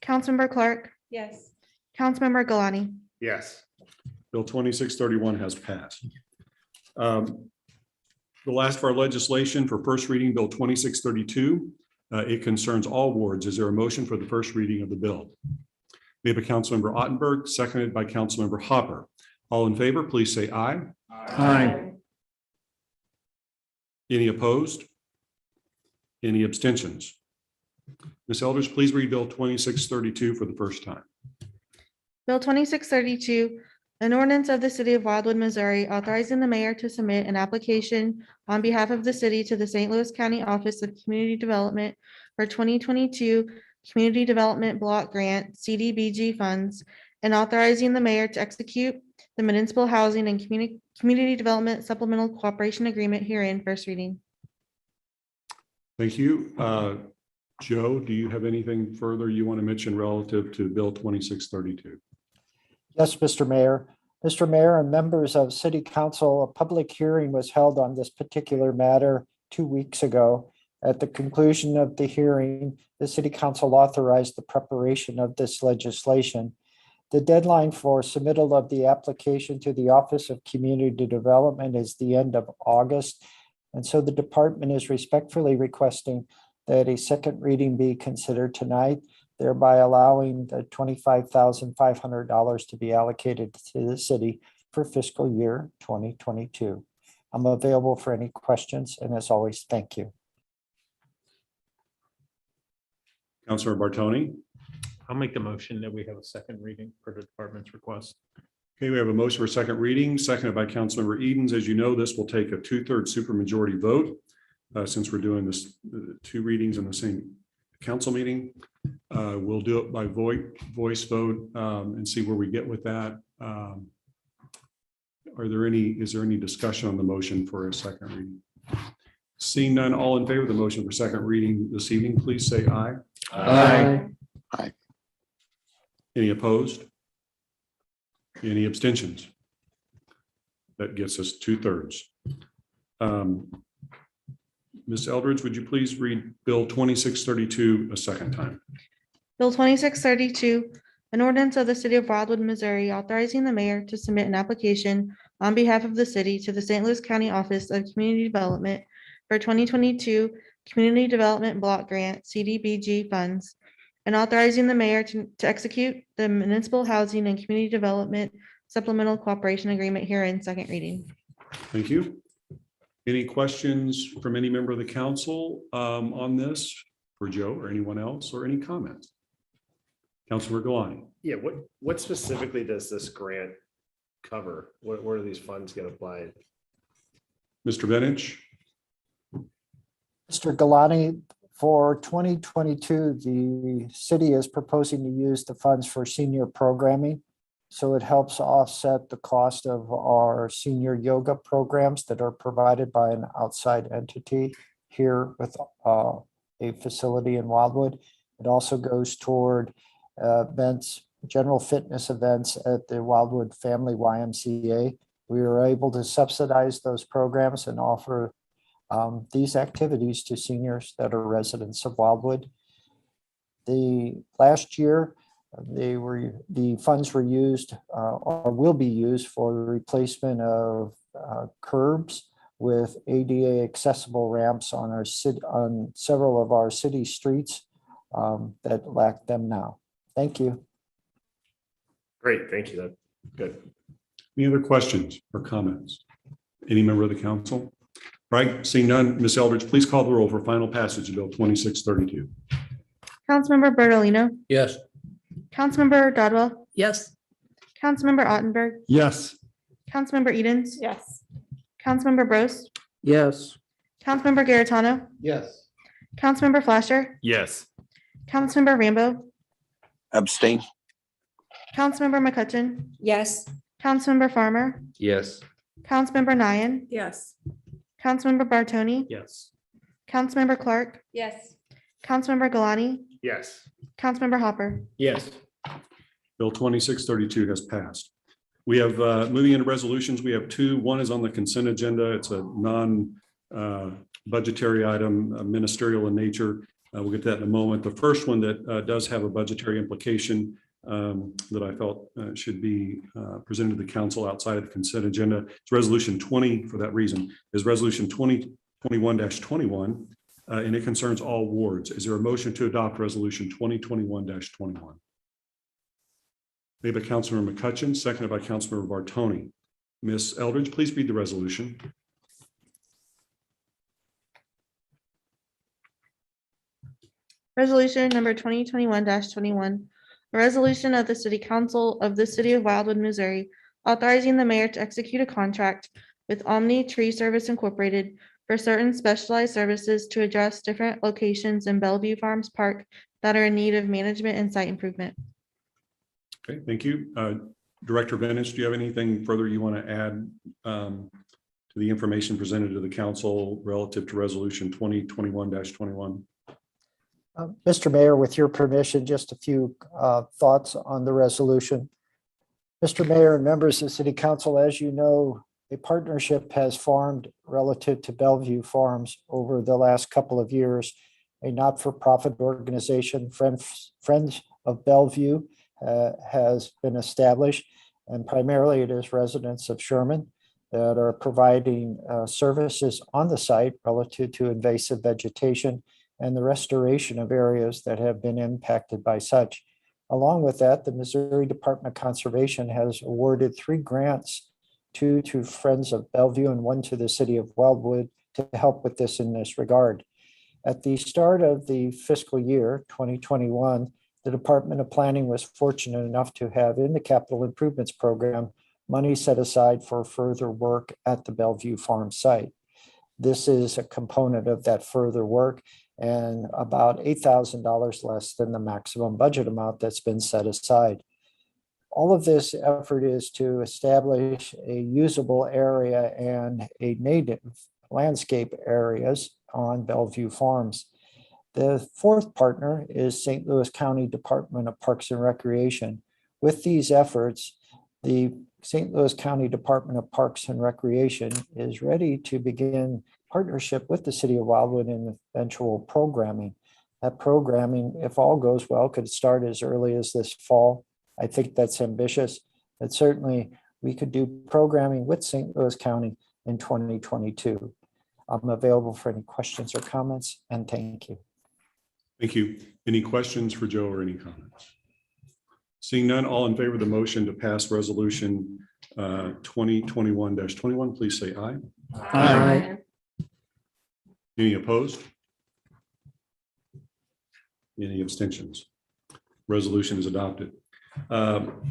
Councilmember Clark, Yes. Councilmember Galani. Yes. Bill 2631 has passed. The last of our legislation for first reading, Bill 2632, It concerns all wards. Is there a motion for the first reading of the bill? We have a Councilmember Ottenberg, seconded by Councilmember Hopper. All in favor, please say aye. Aye. Any opposed? Any abstentions? Ms. Eldridge, please read Bill 2632 for the first time. Bill 2632, an ordinance of the city of Wildwood, Missouri, authorizing the mayor to submit an application on behalf of the city to the St. Louis County Office of Community Development for 2022 Community Development Block Grant CDBG funds, and authorizing the mayor to execute the Municipal Housing and Community Development Supplemental Cooperation Agreement herein, first reading. Thank you. Joe, do you have anything further you want to mention relative to Bill 2632? Yes, Mr. Mayor. Mr. Mayor and members of City Council, a public hearing was held on this particular matter 2 weeks ago. At the conclusion of the hearing, the City Council authorized the preparation of this legislation. The deadline for submittal of the application to the Office of Community Development is the end of August. And so the department is respectfully requesting that a second reading be considered tonight, thereby allowing the $25,500 to be allocated to the city for fiscal year 2022. I'm available for any questions, and as always, thank you. Councilor Bartoni? I'll make the motion that we have a second reading for the department's request. Okay, we have a motion for second reading, seconded by Councilmember Edens. As you know, this will take a 2/3 supermajority vote since we're doing this 2 readings in the same council meeting. We'll do it by voice vote and see where we get with that. Is there any discussion on the motion for a second reading? Seeing none, all in favor of the motion for second reading this evening, please say aye. Aye. Any opposed? Any abstentions? That gets us 2/3. Ms. Eldridge, would you please read Bill 2632 a second time? Bill 2632, an ordinance of the city of Wildwood, Missouri, authorizing the mayor to submit an application on behalf of the city to the St. Louis County Office of Community Development for 2022 Community Development Block Grant CDBG funds, and authorizing the mayor to execute the Municipal Housing and Community Development Supplemental Cooperation Agreement herein, second reading. Thank you. Any questions from any member of the council on this for Joe or anyone else, or any comments? Councilor Galani. Yeah, what specifically does this grant cover? Where do these funds get applied? Mr. Benich. Mr. Galani, for 2022, the city is proposing to use the funds for senior programming. So it helps offset the cost of our senior yoga programs that are provided by an outside entity here with a facility in Wildwood. It also goes toward events, general fitness events at the Wildwood Family YMCA. We were able to subsidize those programs and offer these activities to seniors that are residents of Wildwood. The last year, the funds were used or will be used for the replacement of curbs with ADA accessible ramps on on several of our city streets that lack them now. Thank you. Great, thank you. That's good. Any other questions or comments? Any member of the council? Right, seeing none, Ms. Eldridge, please call the roll for final passage of Bill 2632. Councilmember Bertolino, Yes. Councilmember Dodwell, Yes. Councilmember Ottenberg, Yes. Councilmember Edens, Yes. Councilmember Bros, Yes. Councilmember Garitano, Yes. Councilmember Flasher, Yes. Councilmember Rambo, Abstain. Councilmember McCutcheon, Yes. Councilmember Farmer, Yes. Councilmember Nyan, Yes. Councilmember Bartoni, Yes. Councilmember Clark, Yes. Councilmember Galani, Yes. Councilmember Hopper. Yes. Bill 2632 has passed. We have, moving into resolutions, we have 2. One is on the consent agenda. It's a non-budgetary item, ministerial in nature. We'll get to that in a moment. The first one that does have a budgetary implication that I felt should be presented to the council outside of the consent agenda. It's resolution 20 for that reason, is resolution 2021-21, and it concerns all wards. Is there a motion to adopt resolution 2021-21? Made by Councilmember McCutcheon, seconded by Councilmember Bartoni. Ms. Eldridge, please read the resolution. Resolution number 2021-21, a resolution of the City Council of the City of Wildwood, Missouri, authorizing the mayor to execute a contract with Omni Tree Service Incorporated for certain specialized services to address different locations in Bellevue Farms Park that are in need of management and site improvement. Okay, thank you. Director Benish, do you have anything further you want to add to the information presented to the council relative to resolution 2021-21? Mr. Mayor, with your permission, just a few thoughts on the resolution. Mr. Mayor and members of the City Council, as you know, a partnership has formed relative to Bellevue Farms over the last couple of years. A not-for-profit organization, Friends of Bellevue, has been established, and primarily it is residents of Sherman that are providing services on the site relative to invasive vegetation and the restoration of areas that have been impacted by such. Along with that, the Missouri Department of Conservation has awarded 3 grants, 2 to Friends of Bellevue and 1 to the City of Wildwood to help with this in this regard. At the start of the fiscal year 2021, the Department of Planning was fortunate enough to have in the capital improvements program money set aside for further work at the Bellevue Farm site. This is a component of that further work and about $8,000 less than the maximum budget amount that's been set aside. All of this effort is to establish a usable area and a native landscape areas on Bellevue Farms. The 4th partner is St. Louis County Department of Parks and Recreation. With these efforts, the St. Louis County Department of Parks and Recreation is ready to begin partnership with the City of Wildwood in eventual programming. That programming, if all goes well, could start as early as this fall. I think that's ambitious, but certainly we could do programming with St. Louis County in 2022. I'm available for any questions or comments, and thank you. Thank you. Any questions for Joe or any comments? Seeing none, all in favor of the motion to pass resolution 2021-21, please say aye. Aye. Any opposed? Any abstentions? Resolution is adopted.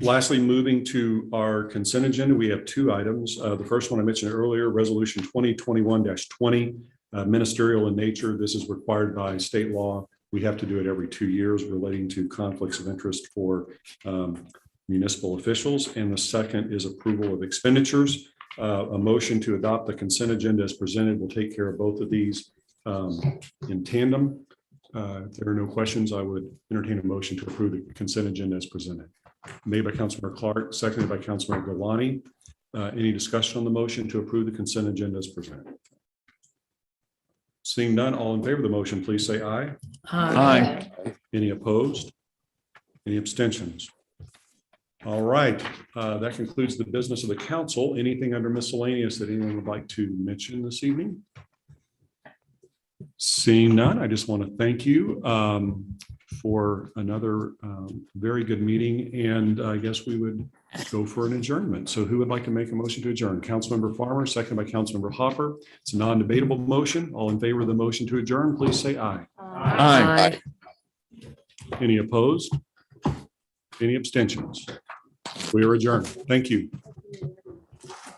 Lastly, moving to our consent agenda, we have 2 items. The first one I mentioned earlier, resolution 2021-20, ministerial in nature. This is required by state law. We have to do it every 2 years relating to conflicts of interest for municipal officials. And the second is approval of expenditures. A motion to adopt the consent agenda as presented will take care of both of these in tandem. If there are no questions, I would entertain a motion to approve the consent agenda as presented. Made by Councilmember Clark, seconded by Councilmember Galani. Any discussion on the motion to approve the consent agenda as presented? Seeing none, all in favor of the motion, please say aye. Aye. Any opposed? Any abstentions? All right, that concludes the business of the council. Anything under miscellaneous that anyone would like to mention this evening? Seeing none, I just want to thank you for another very good meeting, and I guess we would go for an adjournment. So who would like to make a motion to adjourn? Councilmember Farmer, second by Councilmember Hopper. It's a non-debatable motion. All in favor of the motion to adjourn, please say aye. Aye. Any opposed? Any abstentions? We are adjourned. Thank you.